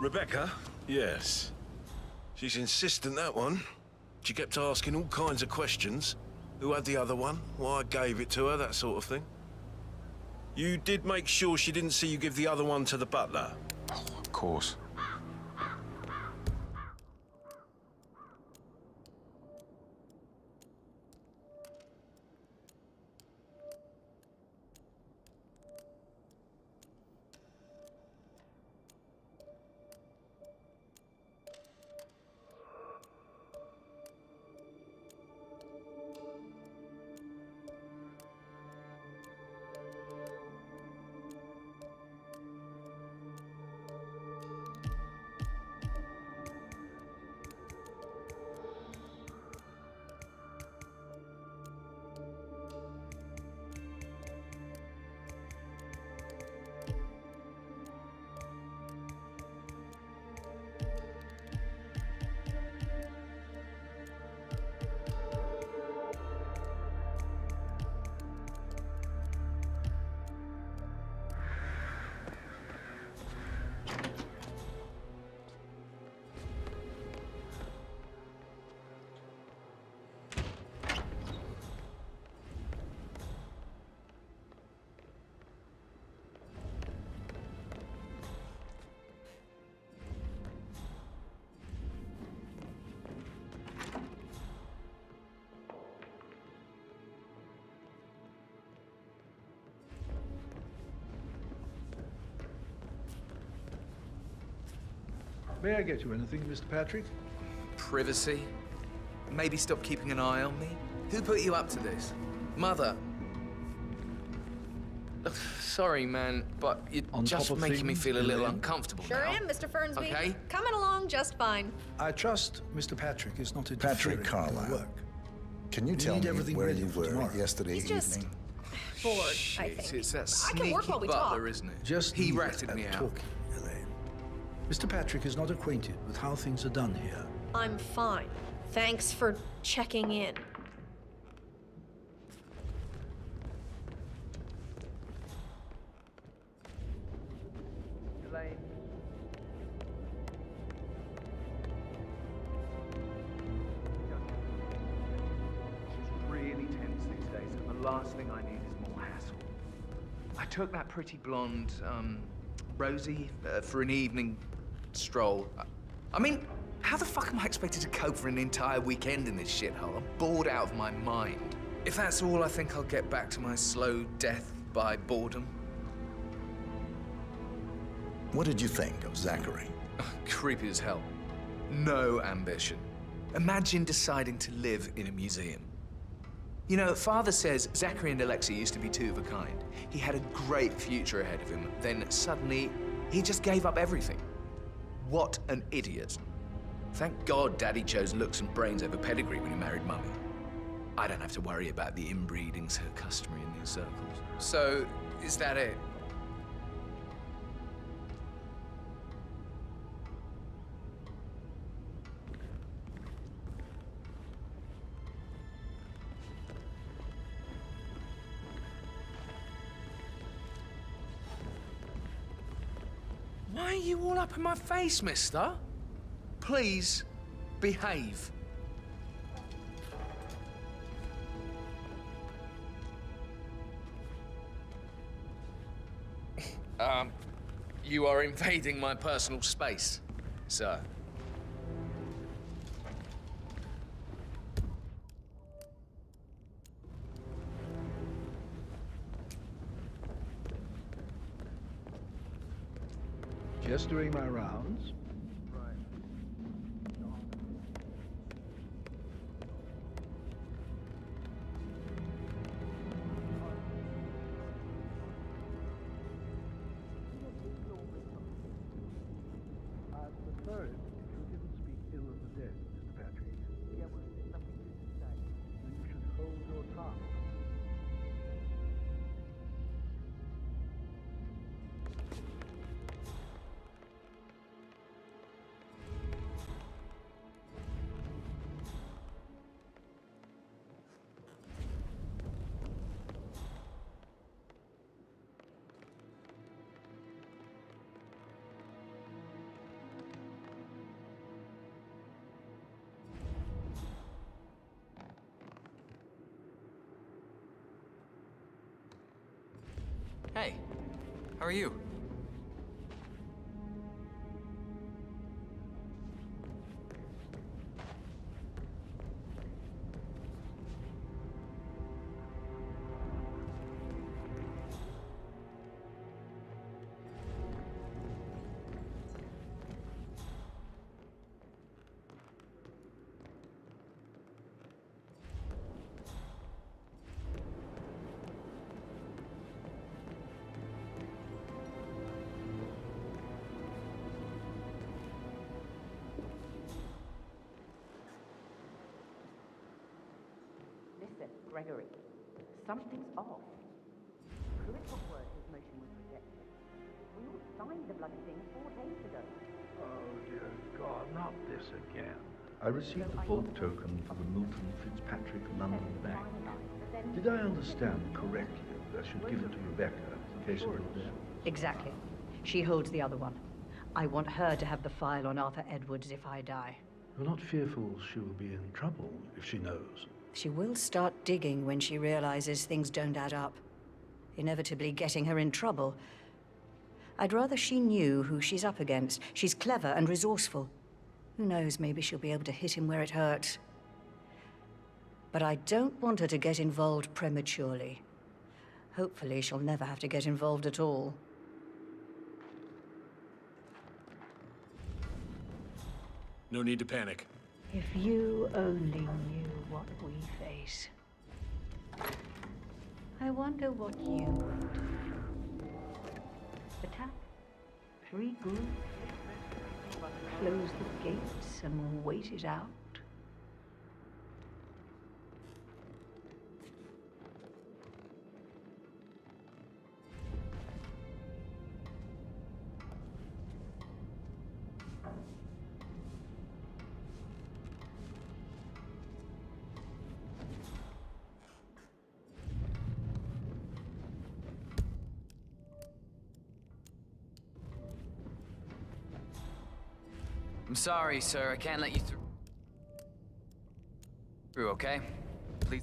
Rebecca? Yes. She's insistent, that one. She kept asking all kinds of questions. Who had the other one? Why I gave it to her, that sort of thing. You did make sure she didn't see you give the other one to the butler? Oh, of course. May I get you anything, Mr. Patrick? Privacy? Maybe stop keeping an eye on me? Who put you up to this? Mother? Ugh, sorry, man, but you're just making me feel a little uncomfortable Sure now. am, Mr. Fernsby. Okay? Coming along just fine. I trust Mr. Patrick is not interfering Patrick with Carlyle. your work. Can you We tell need me everything where ready you for were tomorrow. yesterday He's just evening? bored, I Shit, think. it's that I sneaky can work while we butler, talk. isn't it? Just he leave it ratted at me out. talking, Elaine. Mr. Patrick is not acquainted with how things are done here. I'm fine. Thanks for checking in. Elaine. She's really tense these days, and the last thing I need is more hassle. I took that pretty blonde, Rosie, for an evening stroll. I mean, how the fuck am I expected to cope for an entire weekend in this shithole? I'm bored out of my mind. If that's all, I think I'll get back to my slow death by boredom. What did you think of Zachary? Creepy as hell. No ambition. Imagine deciding to live in a museum. You know, Father says Zachary and Alexei used to be two of a kind. He had a great future ahead of him. Then suddenly, he just gave up everything. What an idiot. Thank God Daddy chose looks and brains over pedigree when he married Mummy. I don't have to worry about the inbreeding so customary in these circles. So, is that it? Why are you all up in my face, mister? Please, behave. You are invading my personal space, sir. Just doing my rounds. Third, you didn't speak ill of the dead, Mr. Patrick. Yeah, well, there's nothing good to say. Then you should hold your tongue. Hey, how are you? Listen, Gregory. Something's off. Critical word his motion was rejected. We all signed the bloody thing 4 days ago. Oh, dear God, not this again. I received the vault token for the Milton Fitzpatrick London Bank. Did I understand correctly that I should give it to Rebecca in case of your death? Exactly. She holds the other one. I want her to have the file on Arthur Edwards if I die. You're not fearful she will be in trouble if she knows? She will start digging when she realizes things don't add up, inevitably getting her in trouble. I'd rather she knew who she's up against. She's clever and resourceful. Who knows, maybe she'll be able to hit him where it hurts. But I don't want her to get involved prematurely. Hopefully she'll never have to get involved at all. No need to panic. If you only knew what we face. I wonder what you would do. Attack? Regroup? Close the gates and wait it out? I'm sorry, sir. I can't let you through, okay? Please.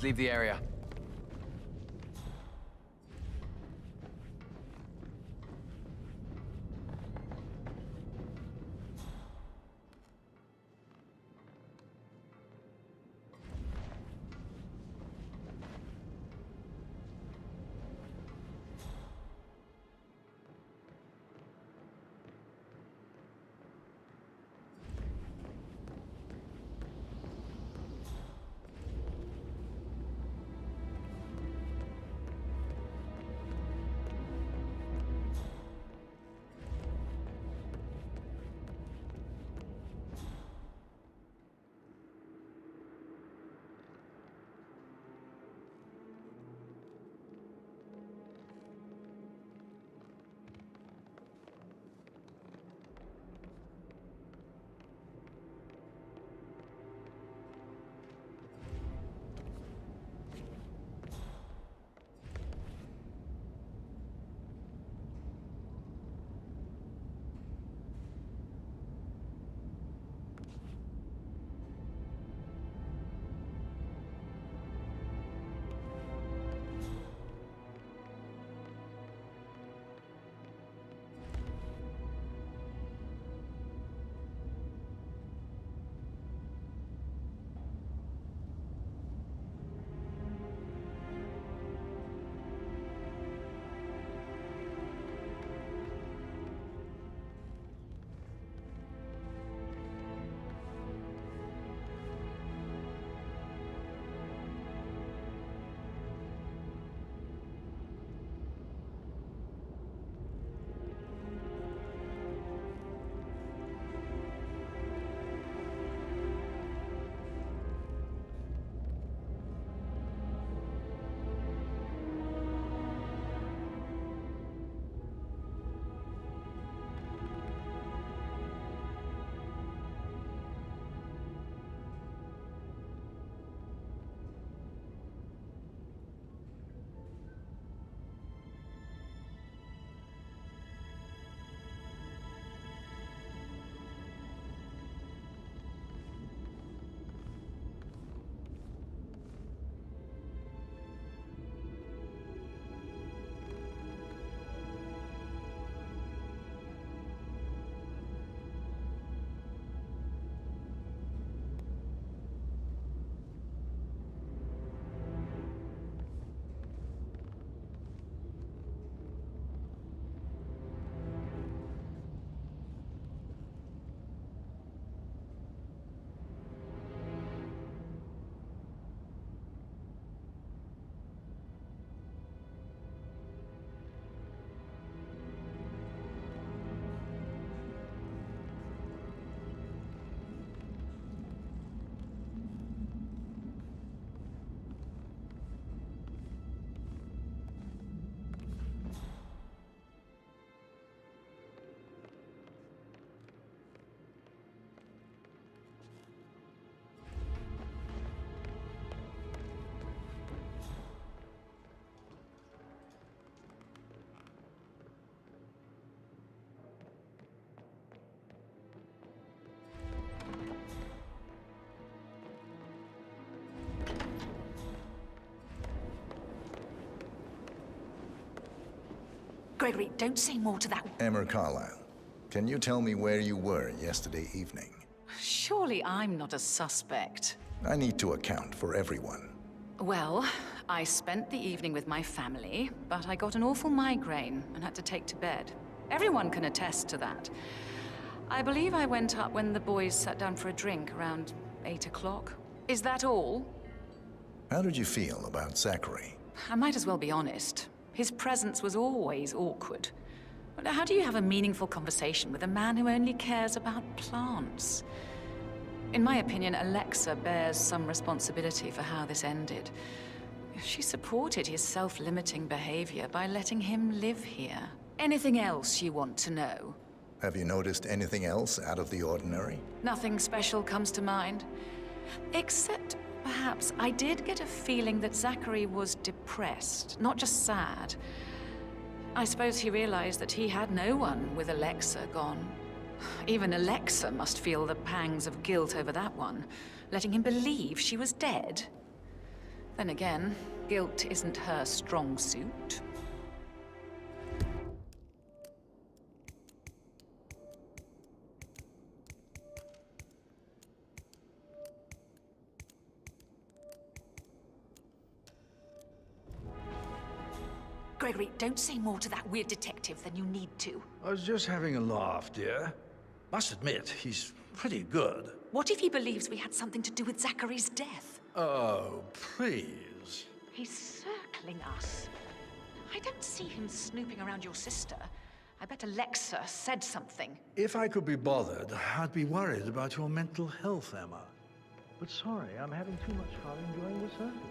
Leave the area. Gregory, don't say more to that. Emmer Carlisle, can you tell me where you were yesterday evening? Surely I'm not a suspect. I need to account for everyone. Well, I spent the evening with my family, but I got an awful migraine and had to take to bed. Everyone can attest to that. I believe I went up when the boys sat down for a drink around 8 o'clock. Is that all? How did you feel about Zachary? I might as well be honest. His presence was always awkward. But how do you have a meaningful conversation with a man who only cares about plants? In my opinion, Alexa bears some responsibility for how this ended. She supported his self-limiting behavior by letting him live here. Anything else you want to know? Have you noticed anything else out of the ordinary? Nothing special comes to mind. Except, perhaps, I did get a feeling that Zachary was depressed, not just sad. I suppose he realized that he had no one with Alexa gone. Even Alexa must feel the pangs of guilt over that one, letting him believe she was dead. Then again, guilt isn't her strong suit. Gregory, don't say more to that weird detective than you need to. I was just having a laugh, dear. Must admit, he's pretty good. What if he believes we had something to do with Zachary's death? Oh, please. He's circling us. I don't see him snooping around your sister. I bet Alexa said something. If I could be bothered, I'd be worried about your mental health, Emma. But sorry, I'm having too much fun enjoying the circus.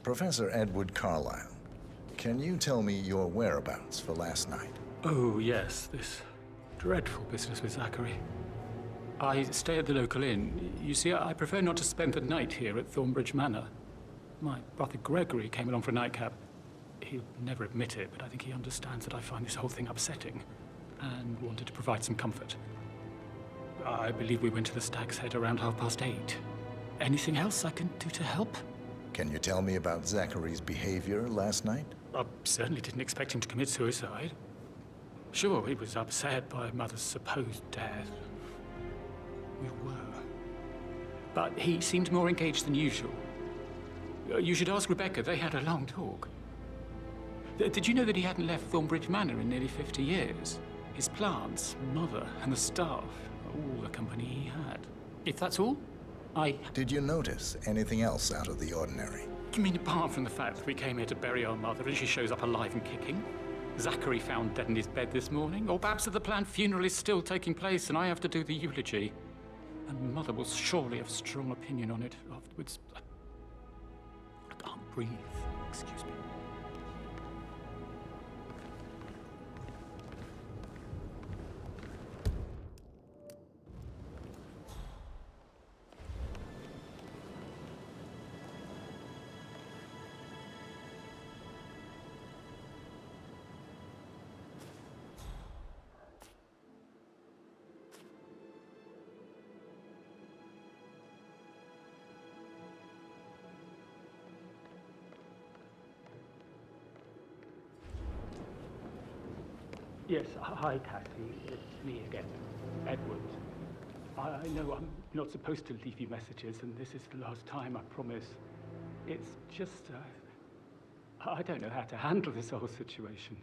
Professor Edward Carlyle, can you tell me your whereabouts for last night? Oh, yes, this dreadful business with Zachary. I stay at the local inn. You see, I prefer not to spend the night here at Thornbridge Manor. My brother Gregory came along for a nightcap. He'll never admit it, but I think he understands that I find this whole thing upsetting and wanted to provide some comfort. I believe we went to the Stag's Head around 8:30. Anything else I can do to help? Can you tell me about Zachary's behavior last night? I certainly didn't expect him to commit suicide. Sure, he was upset by Mother's supposed death. We were. But he seemed more engaged than usual. You should ask Rebecca. They had a long talk. Did you know that he hadn't left Thornbridge Manor in nearly 50 years? His plants, Mother, and the staff, all the company he had. If that's all, Did you notice anything else out of the ordinary? You mean apart from the fact that we came here to bury our mother and she shows up alive and kicking? Zachary found dead in his bed this morning? Or perhaps that the planned funeral is still taking place and I have to do the eulogy? And Mother will surely have strong opinion on it afterwards. I can't breathe. Excuse me. Yes, hi, Cassie. It's me again, Edward. I know I'm not supposed to leave you messages, and this is the last time, I promise. It's just, I don't know how to handle this whole situation.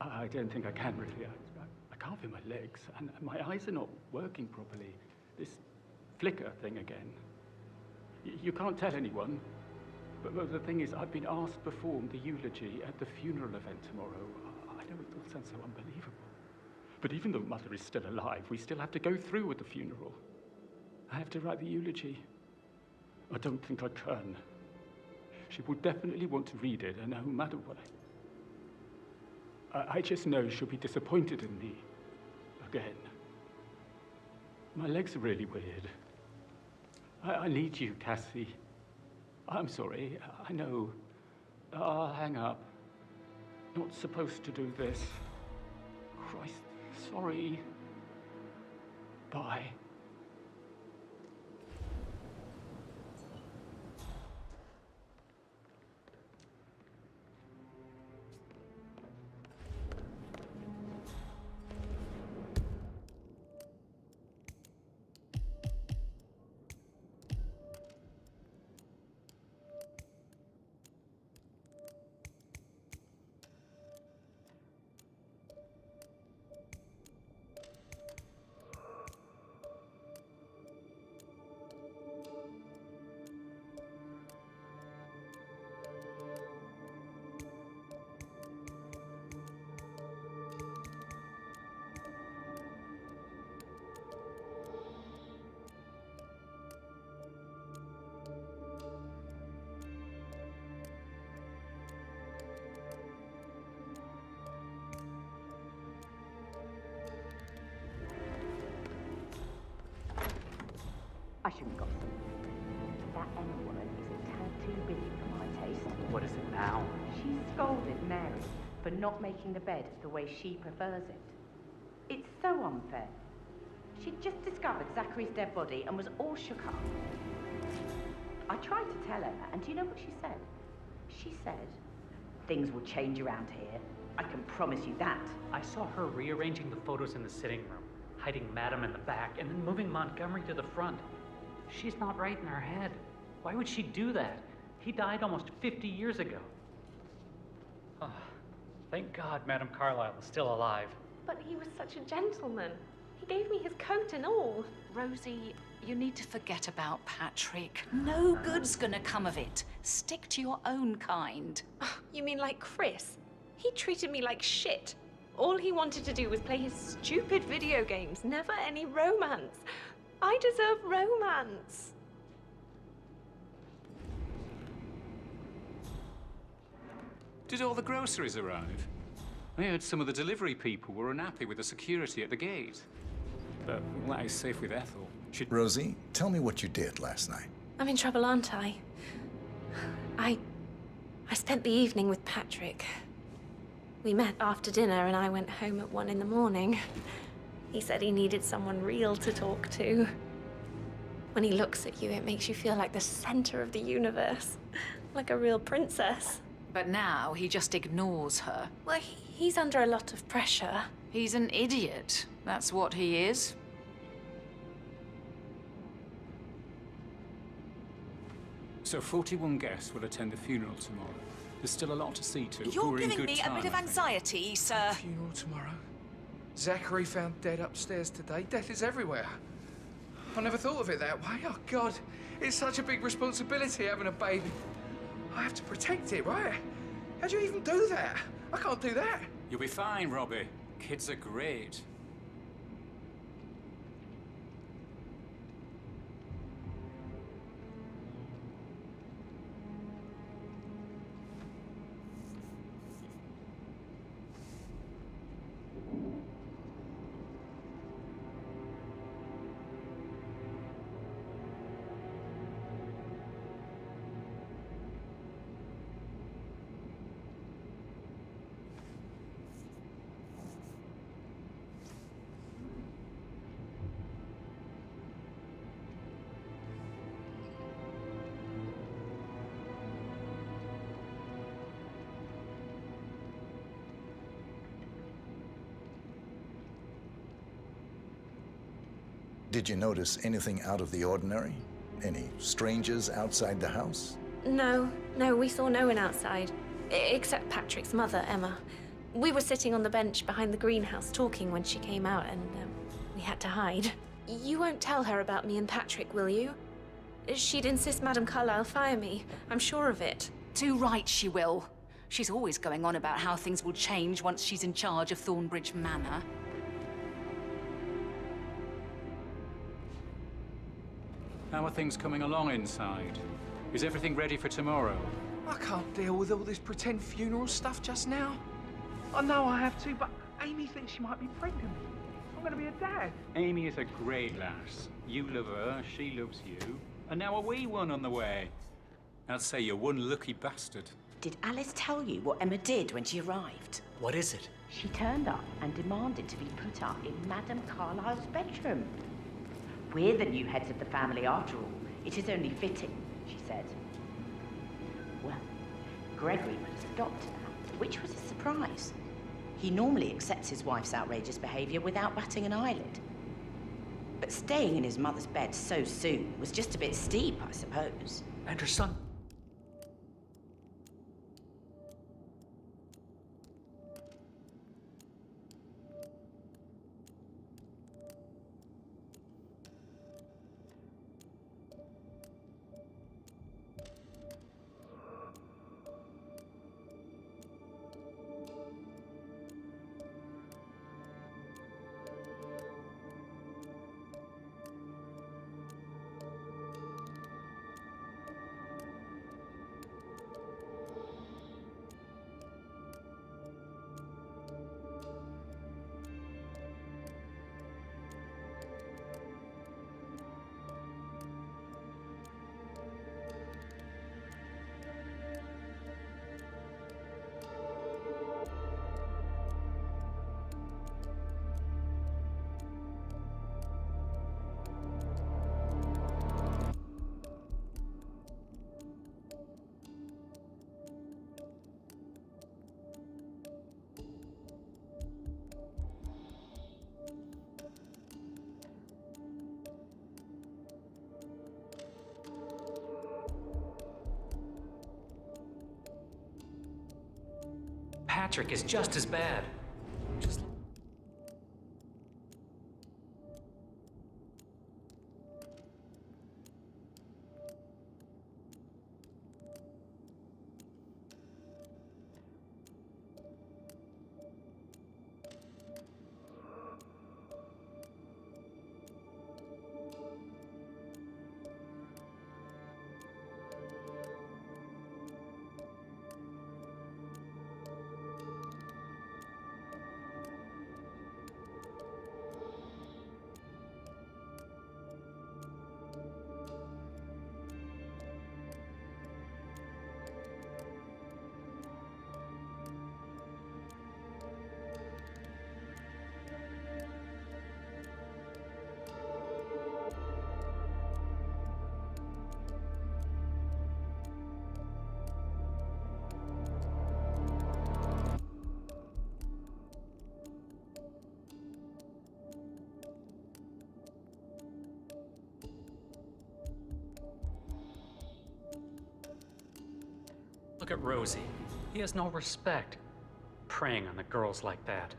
I don't think I can, really. I can't feel my legs, and my eyes are not working properly. This flicker thing again. You can't tell anyone, but the thing is, I've been asked to perform the eulogy at the funeral event tomorrow. I know it all sounds so unbelievable. But even though Mother is still alive, we still have to go through with the funeral. I have to write the eulogy. I don't think I can. She will definitely want to read it, and no matter what, I just know she'll be disappointed in me again. My legs are really weird. I need you, Cassie. I'm sorry, I know. I'll hang up. Not supposed to do this. Christ. Sorry. Bye. I shouldn't gossip. That Emma woman is a tad too busy for my taste. What is it now? She scolded Mary for not making the bed the way she prefers it. It's so unfair. She'd just discovered Zachary's dead body and was all shook up. I tried to tell Emma, and do you know what she said? She said, "Things will change around here. I can promise you that." I saw her rearranging the photos in the sitting room, hiding Madam in the back, and then moving Montgomery to the front. She's not right in her head. Why would she do that? He died almost 50 years ago. Oh, thank God Madam Carlyle is still alive. But he was such a gentleman. He gave me his coat and all. Rosie, you need to forget about Patrick. No good's gonna come of it. Stick to your own kind. You mean like Chris? He treated me like shit. All he wanted to do was play his stupid video games, never any romance. I deserve romance. Did all the groceries arrive? I heard some of the delivery people were unhappy with the security at the gate. But that is safe with Ethel. Rosie, tell me what you did last night. I'm in trouble, aren't I? I spent the evening with Patrick. We met after dinner and I went home at 1 in the morning. He said he needed someone real to talk to. When he looks at you, it makes you feel like the center of the universe. Like a real princess. But now he just ignores her. Well, he's under a lot of pressure. He's an idiot. That's what he is. So 41 guests will attend the funeral tomorrow. There's still a lot to see to. You're We're in giving good me time, a bit of I think. anxiety, sir. Funeral tomorrow. Zachary found dead upstairs today. Death is everywhere. I never thought of it that way. Oh, God. It's such a big responsibility having a baby. I have to protect it, right? How do you even do that? I can't do that. You'll be fine, Robbie. Kids are great. Did you notice anything out of the ordinary? Any strangers outside the house? No, we saw no one outside. Except Patrick's mother, Emma. We were sitting on the bench behind the greenhouse talking when she came out and we had to hide. You won't tell her about me and Patrick, will you? She'd insist Madam Carlyle fire me. I'm sure of it. Too right she will. She's always going on about how things will change once she's in charge of Thornbridge Manor. How are things coming along inside? Is everything ready for tomorrow? I can't deal with all this pretend funeral stuff just now. I know I have to, but Amy thinks she might be pregnant. I'm gonna be a dad. Amy is a great lass. You love her, she loves you. And now a wee one on the way. I'd say you're one lucky bastard. Did Alice tell you what Emma did when she arrived? What is it? She turned up and demanded to be put up in Madame Carlyle's bedroom. We're the new heads of the family after all. It is only fitting, she said. Well, Gregory put a stop to that, which was a surprise. He normally accepts his wife's outrageous behavior without batting an eyelid. But staying in his mother's bed so soon was just a bit steep, I suppose. And her son? Patrick is just as bad. Just... Look at Rosie. He has no respect. Preying on the girls like that.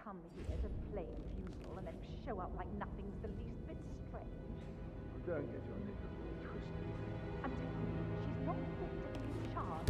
Come here to play funeral and then show up like nothing's the least bit strange. Don't get your knickers all twisted. I'm telling you, she's not fit to be in charge.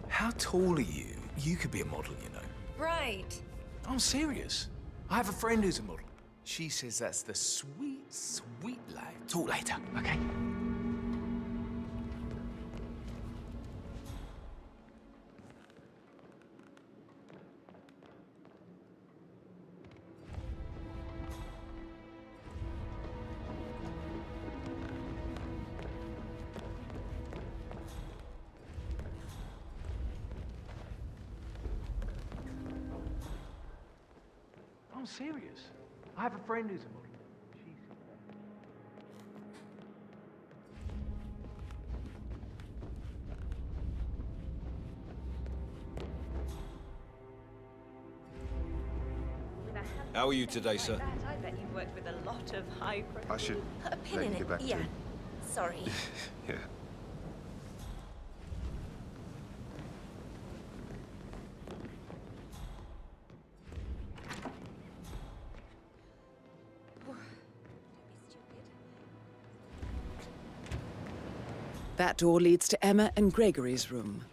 How tall are you? You could be a model, you know. Right. I'm serious. I have a friend who's a model. She says that's the sweet, sweet life. Talk later, okay? I'm serious. I have a friend who's a model. How are you today, sir? I bet you've worked with a lot of high profile. I should A pin let in you it. get back Yeah. to... Sorry. Yeah. That door leads to Emma and Gregory's room.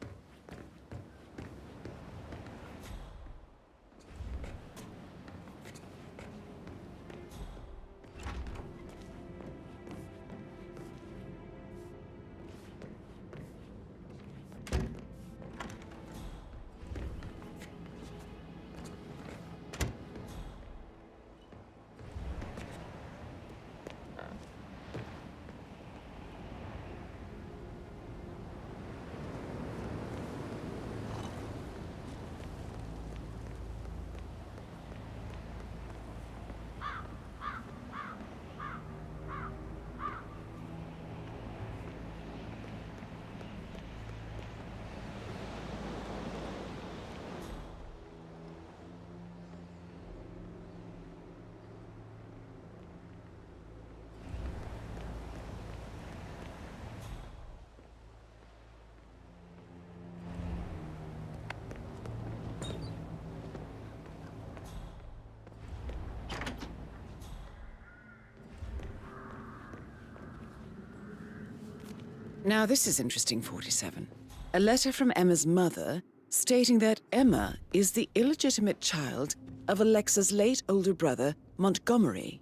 Now this is interesting, 47. A letter from Emma's mother stating that Emma is the illegitimate child of Alexa's late older brother, Montgomery.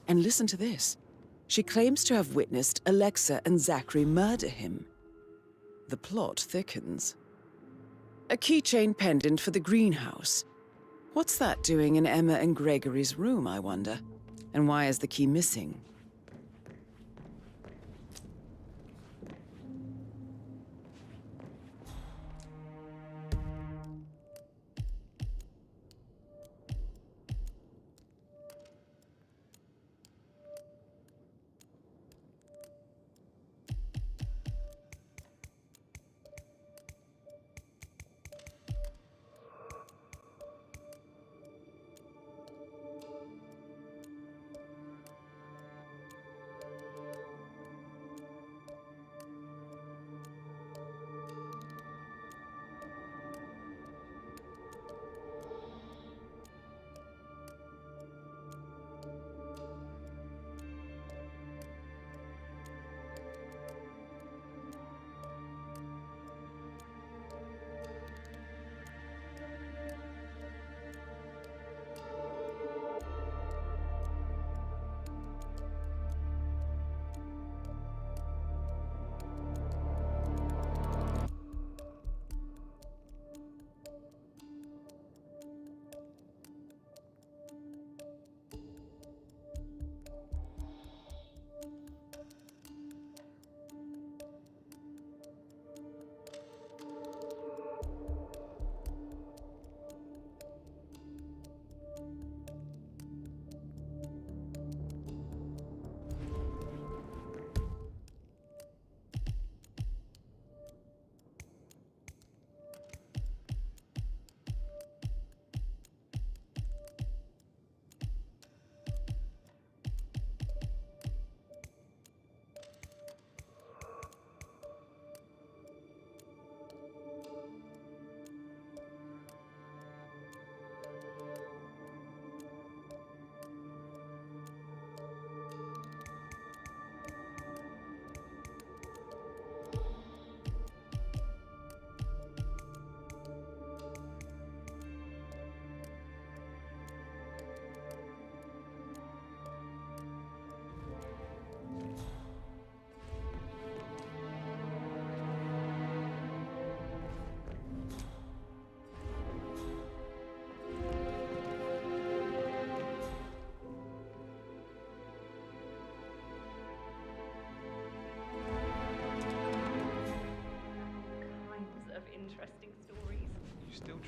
And listen to this. She claims to have witnessed Alexa and Zachary murder him. The plot thickens. A keychain pendant for the greenhouse. What's that doing in Emma and Gregory's room, I wonder? And why is the key missing?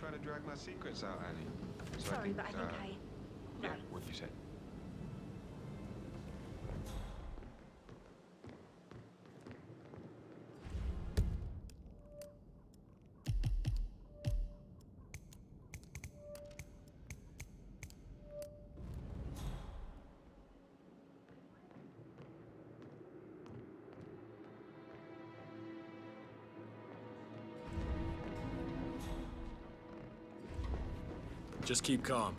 trying to drag my secrets out, Annie. So Sorry, but I think Yeah, what you say? Just keep calm.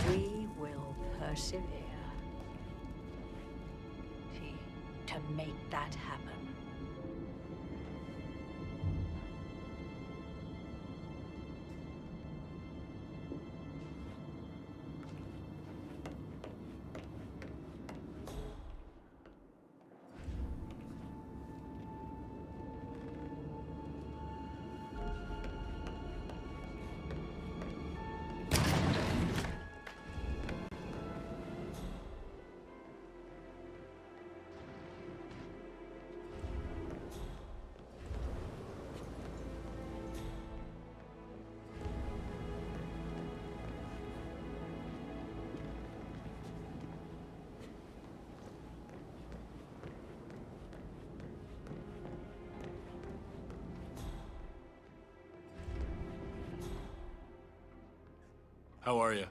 We will persevere. To make that happen. How are you?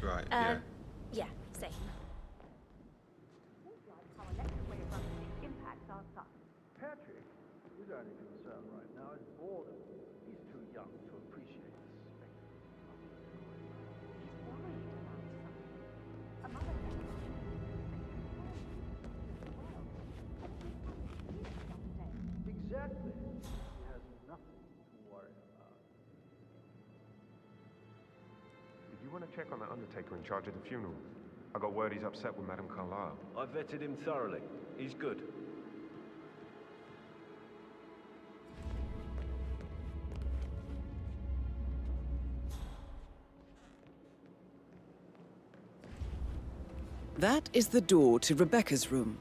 Right, yeah, same. Patrick, his only concern right now is boredom. He's too young to appreciate the spectacle. He's worried about something. Another Exactly. He has nothing to worry about. Did you want to check on the undertaker in charge of the funeral? I got word he's upset with Madame Carlyle. I vetted him thoroughly. He's good. That is the door to Rebecca's room.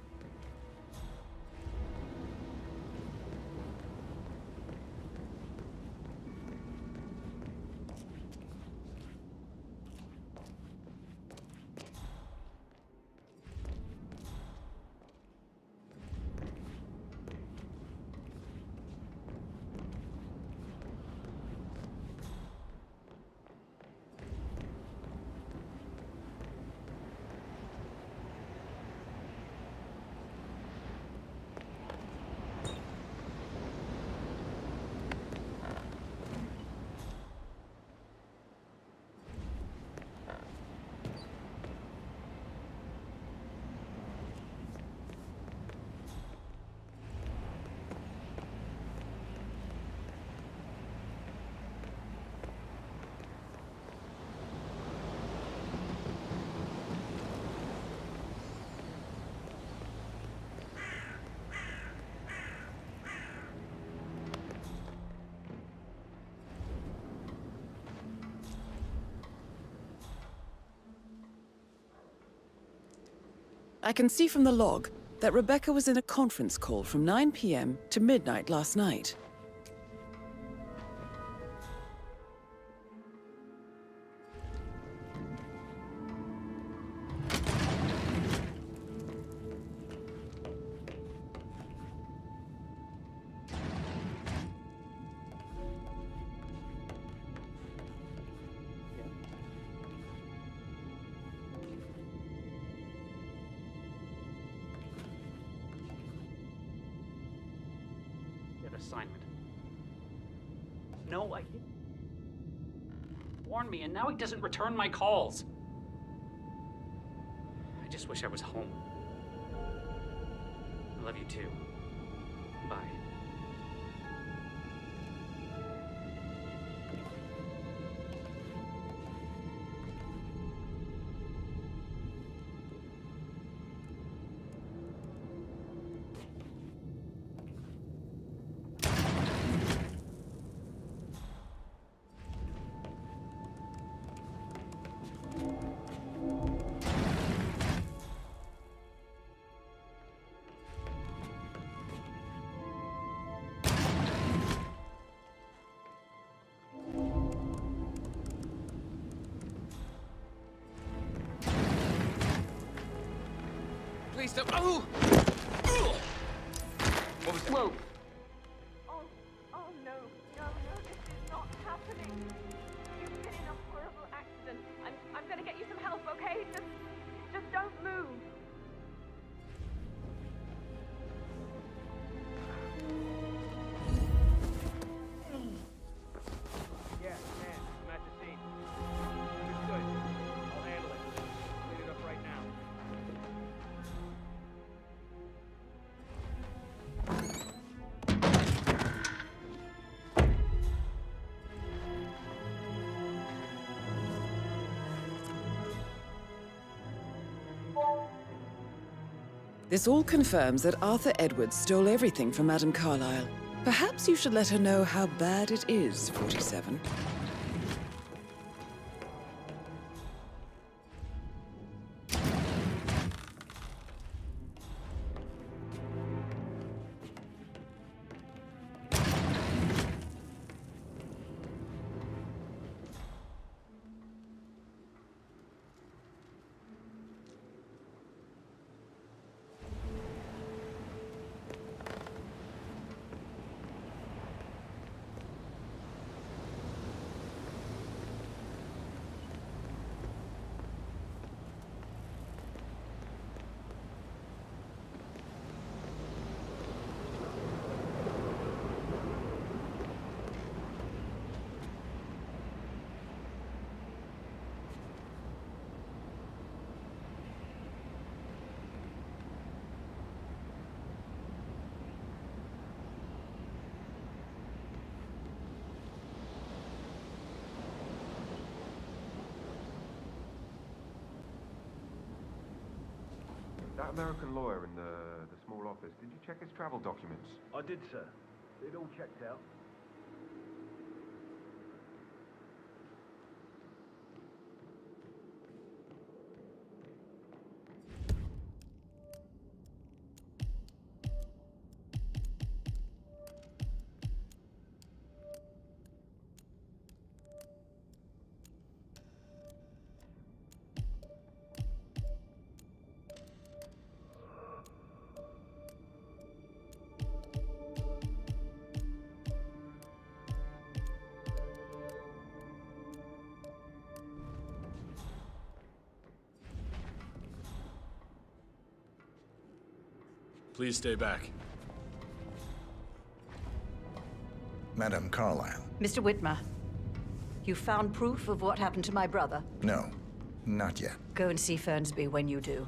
I can see from the log that Rebecca was in a conference call from 9 p.m. to midnight last night. assignment. No, I didn't. Warned me, and now he doesn't return my calls. I just wish I was home. I love you too. Bye. Please don't. Oh! What was that? Whoa! Oh no, this is not happening. You've been in a horrible accident. I'm gonna get you some help, okay? Just don't move. Yeah, man, I'm at the scene. Understood. I'll handle it. Clean it up right now. This all confirms that Arthur Edwards stole everything from Madame Carlyle. Perhaps you should let her know how bad it is, 47. That American lawyer in the small office, did you check his travel documents? I did, sir. It all checked out. Please stay back. Madame Carlyle. Mr. Whitmer, you found proof of what happened to my brother? No, not yet. Go and see Fernsby when you do.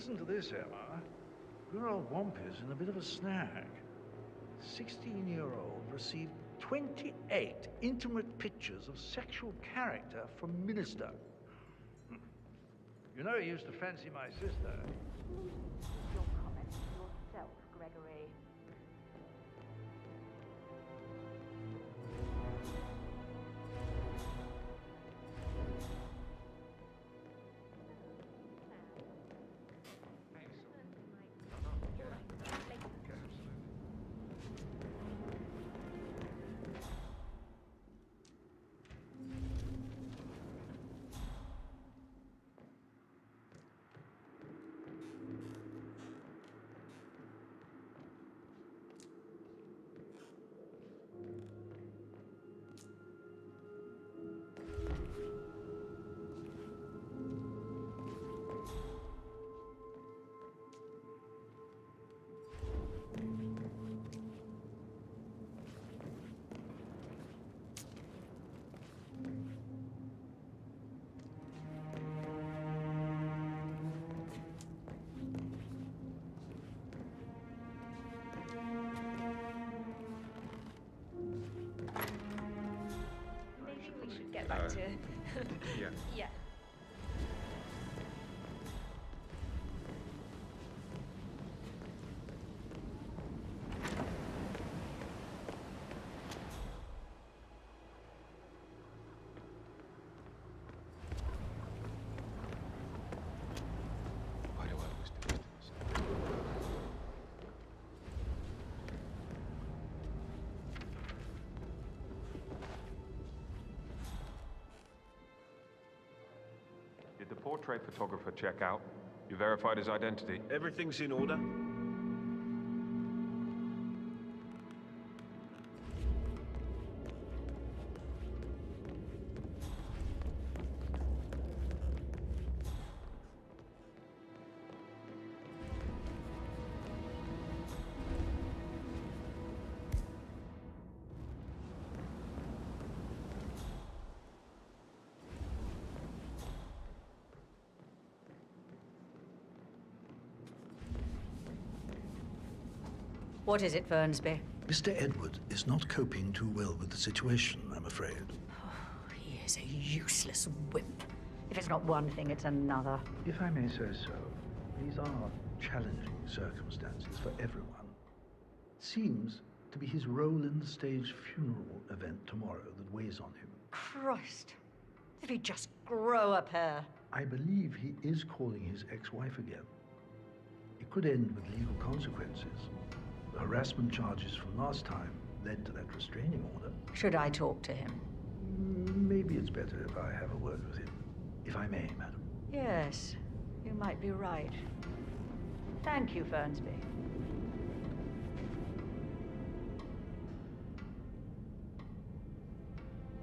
listen to this, Emma. Good old Wampy's in a bit of a snag. 16-year-old received 28 intimate pictures of sexual character from Minister. You know he used to fancy my sister. Your comments yourself, Gregory. Maybe we should get back to... Yeah. Yeah. Why do I always do this to myself? Did the portrait photographer check out? You verified his identity? Everything's in order. What is it, Fernsby? Mr. Edward is not coping too well with the situation, I'm afraid. He is a useless wimp. If it's not one thing, it's another. If I may say so, these are challenging circumstances for everyone. It seems to be his role in the staged funeral event tomorrow that weighs on him. Christ. If he'd just grow a pair. I believe he is calling his ex-wife again. It could end with legal consequences. The harassment charges from last time led to that restraining order. Should I talk to him? Maybe it's better if I have a word with him. If I may, madam. Yes, you might be right. Thank you, Fernsby.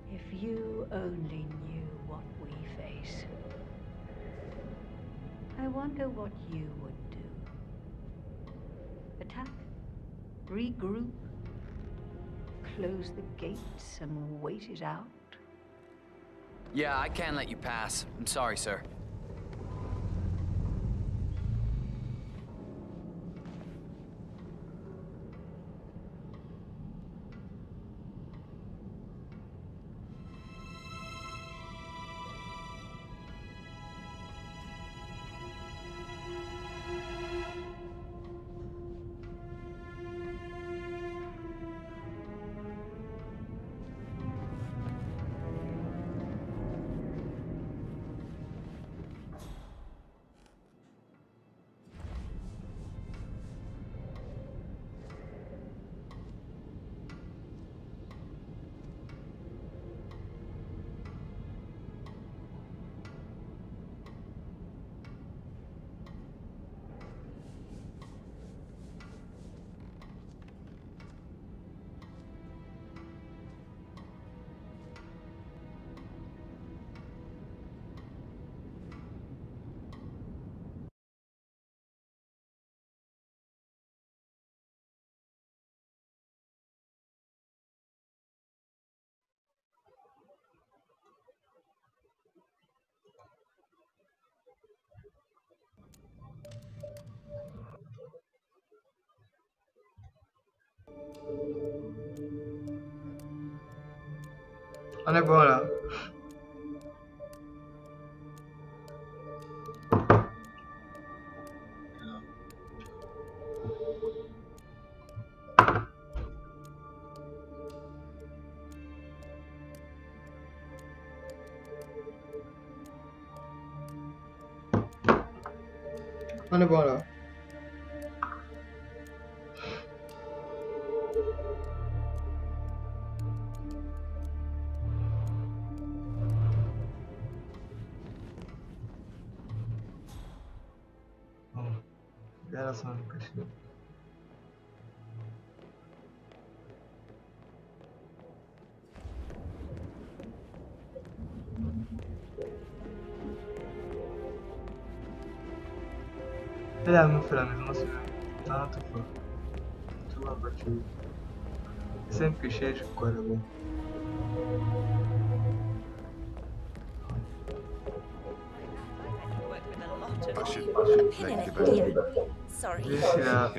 If you only knew what we face, I wonder what you would do. Attack? Regroup? Close the gates and wait it out? Yeah, I can let you pass. I'm sorry, sir. On est bon là. On est bon là. Gel sana kaşık. Ela me fala mesmo assim. Tanto foi. Tu vai bater. Sempre que chega com a bom. I should let you get back. Sorry. Yeah.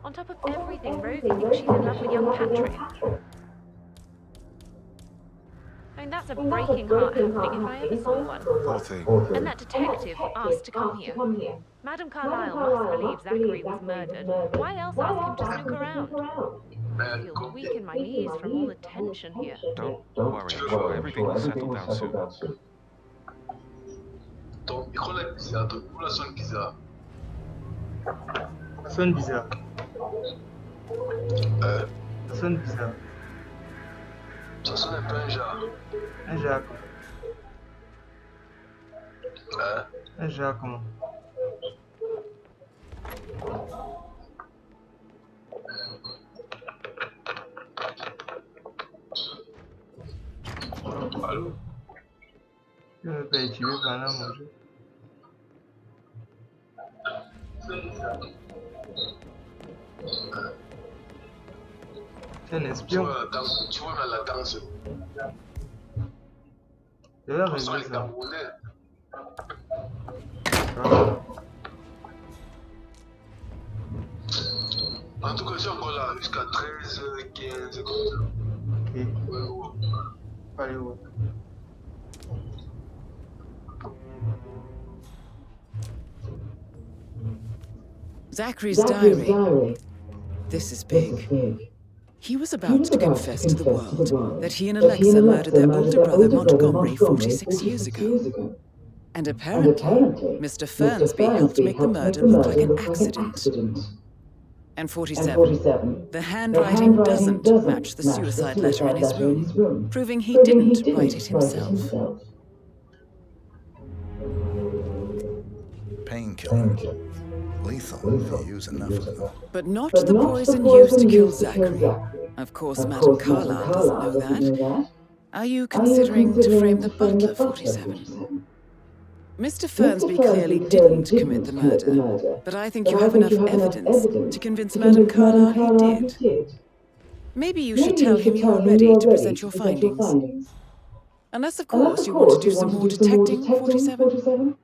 On top of everything, Rosie thinks she's in love with young Patrick. I mean, that's a breaking heart happening if I ever saw one. Poor thing. And that detective asked to come here. Madame Carlyle must believe Zachary was murdered. Why else ask him to snook around? I feel weak in my knees from all the tension here. Don't worry, I'm sure everything will settle down soon. Ton micro est bizarre, ton micro sonne bizarre. Ça sonne bizarre. Ça sonne bizarre. Ça sonne un peu un genre. Un genre. Un genre comment? Allô? Je ne peux tu veux pas là manger. C'est un espion. Tu vois la danse. D'ailleurs, on sent les Camerounais. En tout cas, je suis encore là jusqu'à 13h15 comme ça. Ok. Allez, ouais. Zachary's diary. This is big. He was about to confess to the world that he and Alexa murdered their older brother Montgomery 46 years ago. And apparently, Mr. Fernsby helped make the murder look like an accident. And 47, the handwriting doesn't match the suicide letter in his room, proving he didn't write it himself. Painkiller. Lethal if you use enough of them. But not the poison used to kill Zachary. Of course, Madame Carlyle doesn't know that. Are you considering to frame the butler, 47? Mr. Fernsby clearly didn't commit the murder, but I think you have enough evidence to convince Madame Carlyle he did. Maybe you should tell him you are ready to present your findings. Unless, of course, you want to do some more detecting, 47?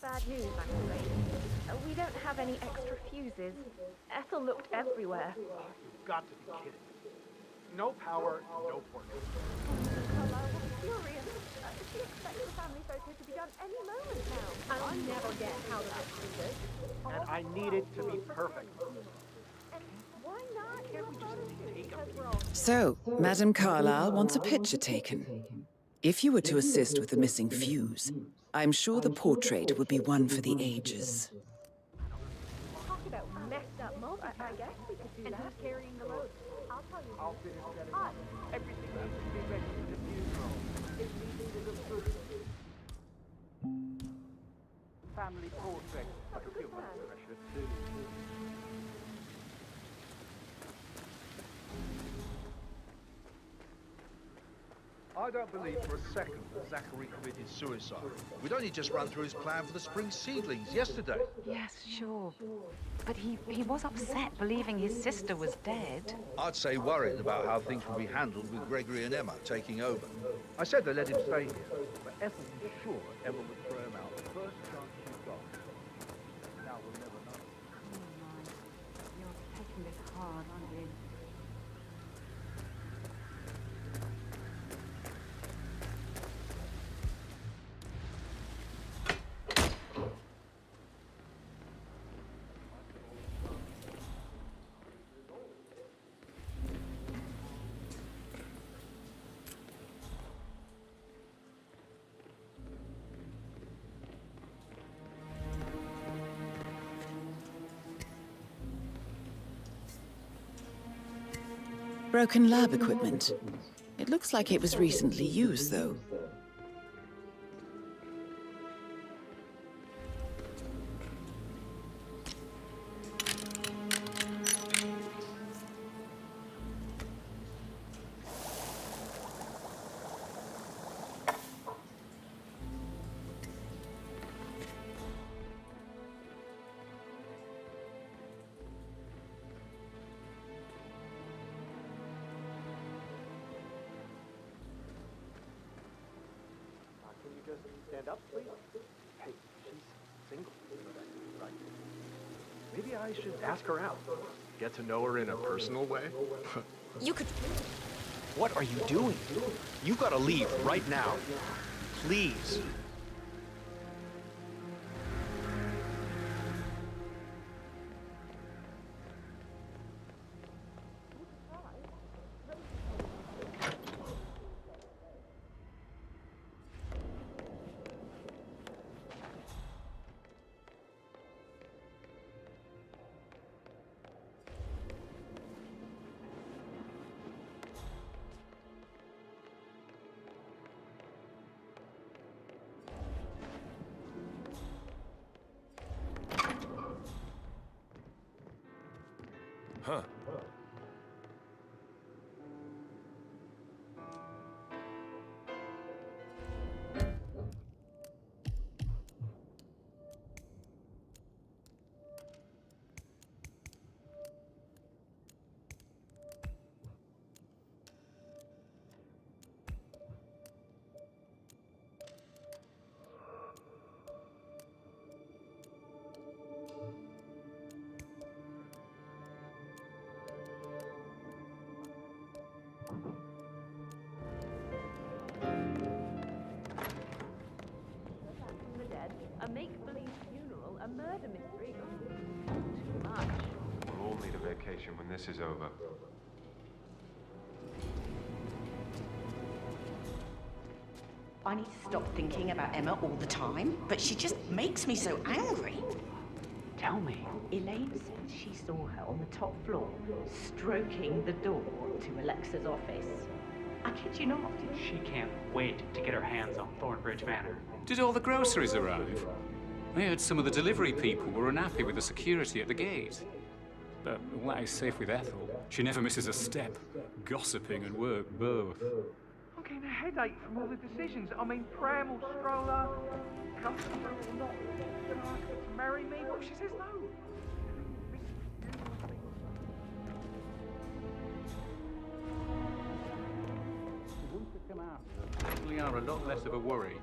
Bad news, I'm afraid. We don't have any extra fuses. Ethel looked everywhere. You've got to be kidding. No power, no portrait. Carlisle will be furious. She expects the family photo to be done any moment now. I'll never get how to fix this. And I need it to be perfect. And why not? Can't we just take them? So, Madame Carlyle wants a picture taken. If you were to assist with the missing fuse, I'm sure the portrait would be one for the ages. Talk about messed up multitask. I guess we could do that. And who's carrying the load? I'll tell you. I'll finish setting up. Everything needs to be ready for the funeral. It needs to look good. Family portrait. I could feel much pressure too. I don't believe for a second that Zachary committed suicide. We'd only just run through his plan for the spring seedlings yesterday. Yes, sure. But he was upset believing his sister was dead. I'd say worried about how things would be handled with Gregory and Emma taking over. I said they let him stay here, but Ethel was sure Emma would throw him out the first chance she got. Now we'll never know. You're taking this hard, aren't you? broken lab equipment. It looks like it was recently used, though. Can you just stand up, please? Hey, she's single, right? Maybe I should ask her out. Get to know her in a personal way? You could... What are you doing? You gotta leave right now. Please. Huh. From the dead, a make-believe funeral, a murder mystery. Too much. We'll all need a vacation when this is over. I need to stop thinking about Emma all the time, but she just makes me so angry. Tell me. Elaine says she saw her on the top floor, stroking the door to Alexa's office. I kid you not. She can't wait to get her hands on Thornbridge Manor. Did all the groceries arrive? I heard some of the delivery people were unhappy with the security at the gate. But all that is safe with Ethel. She never misses a step. Gossiping and work both. I'm getting a headache from all the decisions. I mean, pram or stroller, customer or not. Can I ask her to marry me? What if she says no? The ones that come after actually are a lot less of a worry.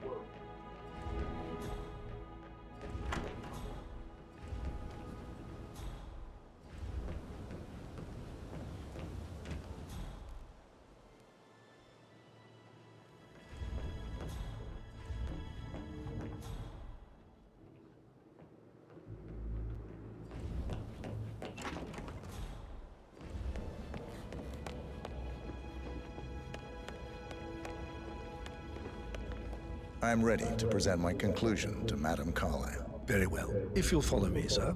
I'm ready to present my conclusion to Madame Carlyle. Very well. If you'll follow me, sir.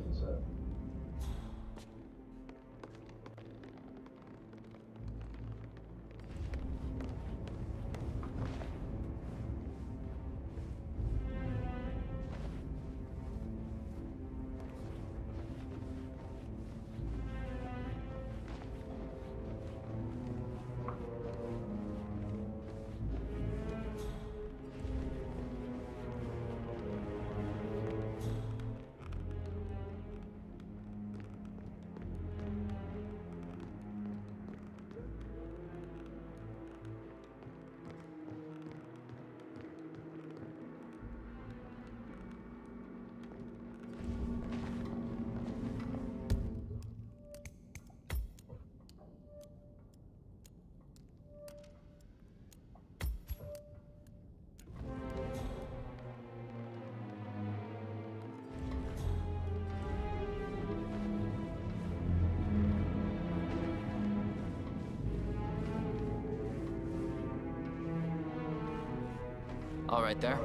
All right there.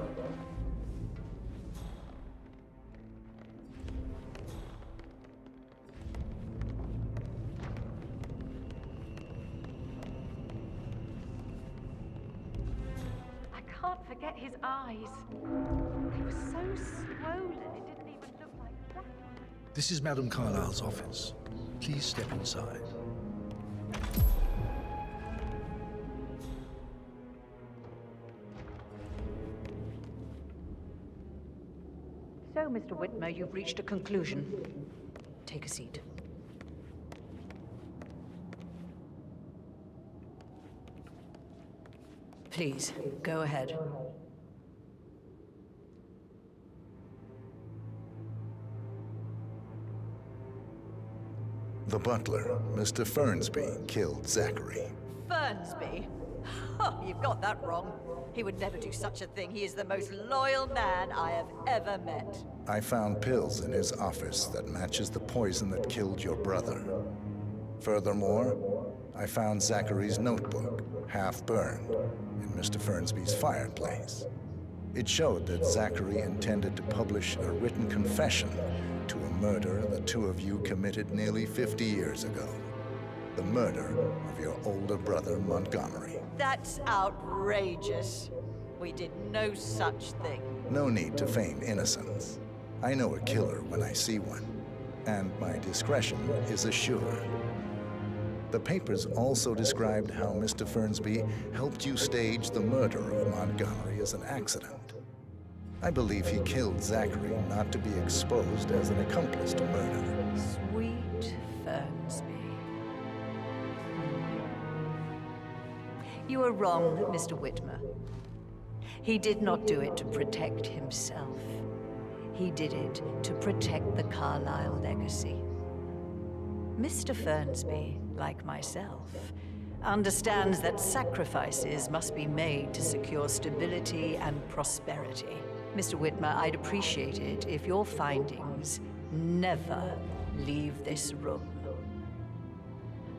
forget his eyes. They were so swollen, it didn't even look like that. This is Madame Carlyle's office. Please step inside. So, Mr. Whitmer, you've reached a conclusion. Take a seat. Please, go ahead. The butler, Mr. Fernsby, killed Zachary. Fernsby? Oh, you've got that wrong. He would never do such a thing. He is the most loyal man I have ever met. I found pills in his office that matches the poison that killed your brother. Furthermore, I found Zachary's notebook, half burned, in Mr. Fernsby's fireplace. It showed that Zachary intended to publish a written confession to a murder the two of you committed nearly 50 years ago. The murder of your older brother, Montgomery. That's outrageous. We did no such thing. No need to feign innocence. I know a killer when I see one, and my discretion is assured. The papers also described how Mr. Fernsby helped you stage the murder of Montgomery as an accident. I believe he killed Zachary not to be exposed as an accomplice to murder. Sweet Fernsby. You are wrong, Mr. Whitmer. He did not do it to protect himself. He did it to protect the Carlyle legacy. Mr. Fernsby, like myself, understands that sacrifices must be made to secure stability and prosperity. Mr. Whitmer, I'd appreciate it if your findings never leave this room.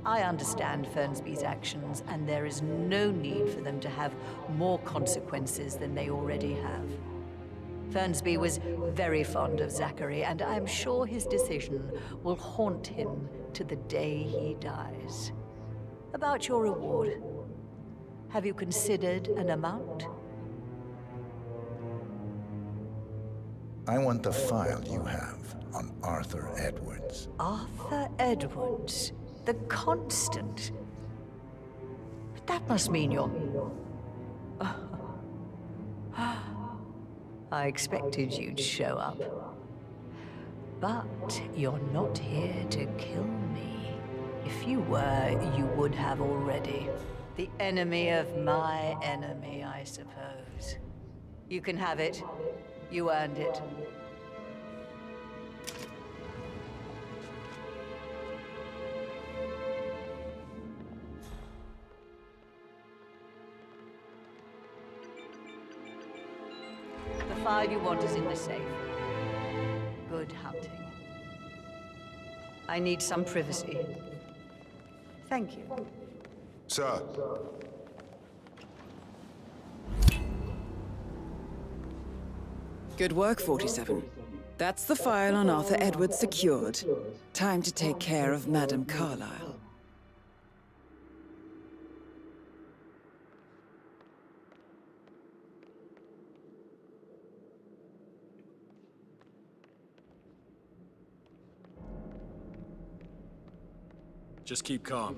I understand Fernsby's actions, and there is no need for them to have more consequences than they already have. Fernsby was very fond of Zachary, and I'm sure his decision will haunt him to the day he dies. About your reward, have you considered an amount? I want the file you have on Arthur Edwards. Arthur Edwards, the Constant. But that must mean you're... I expected you'd show up. But you're not here to kill me. If you were, you would have already. The enemy of my enemy, I suppose. You can have it. You earned it. The file you want is in the safe. Good hunting. I need some privacy. Thank you. Sir. Good work, 47. That's the file on Arthur Edwards secured. Time to take care of Madame Carlyle. Just keep calm.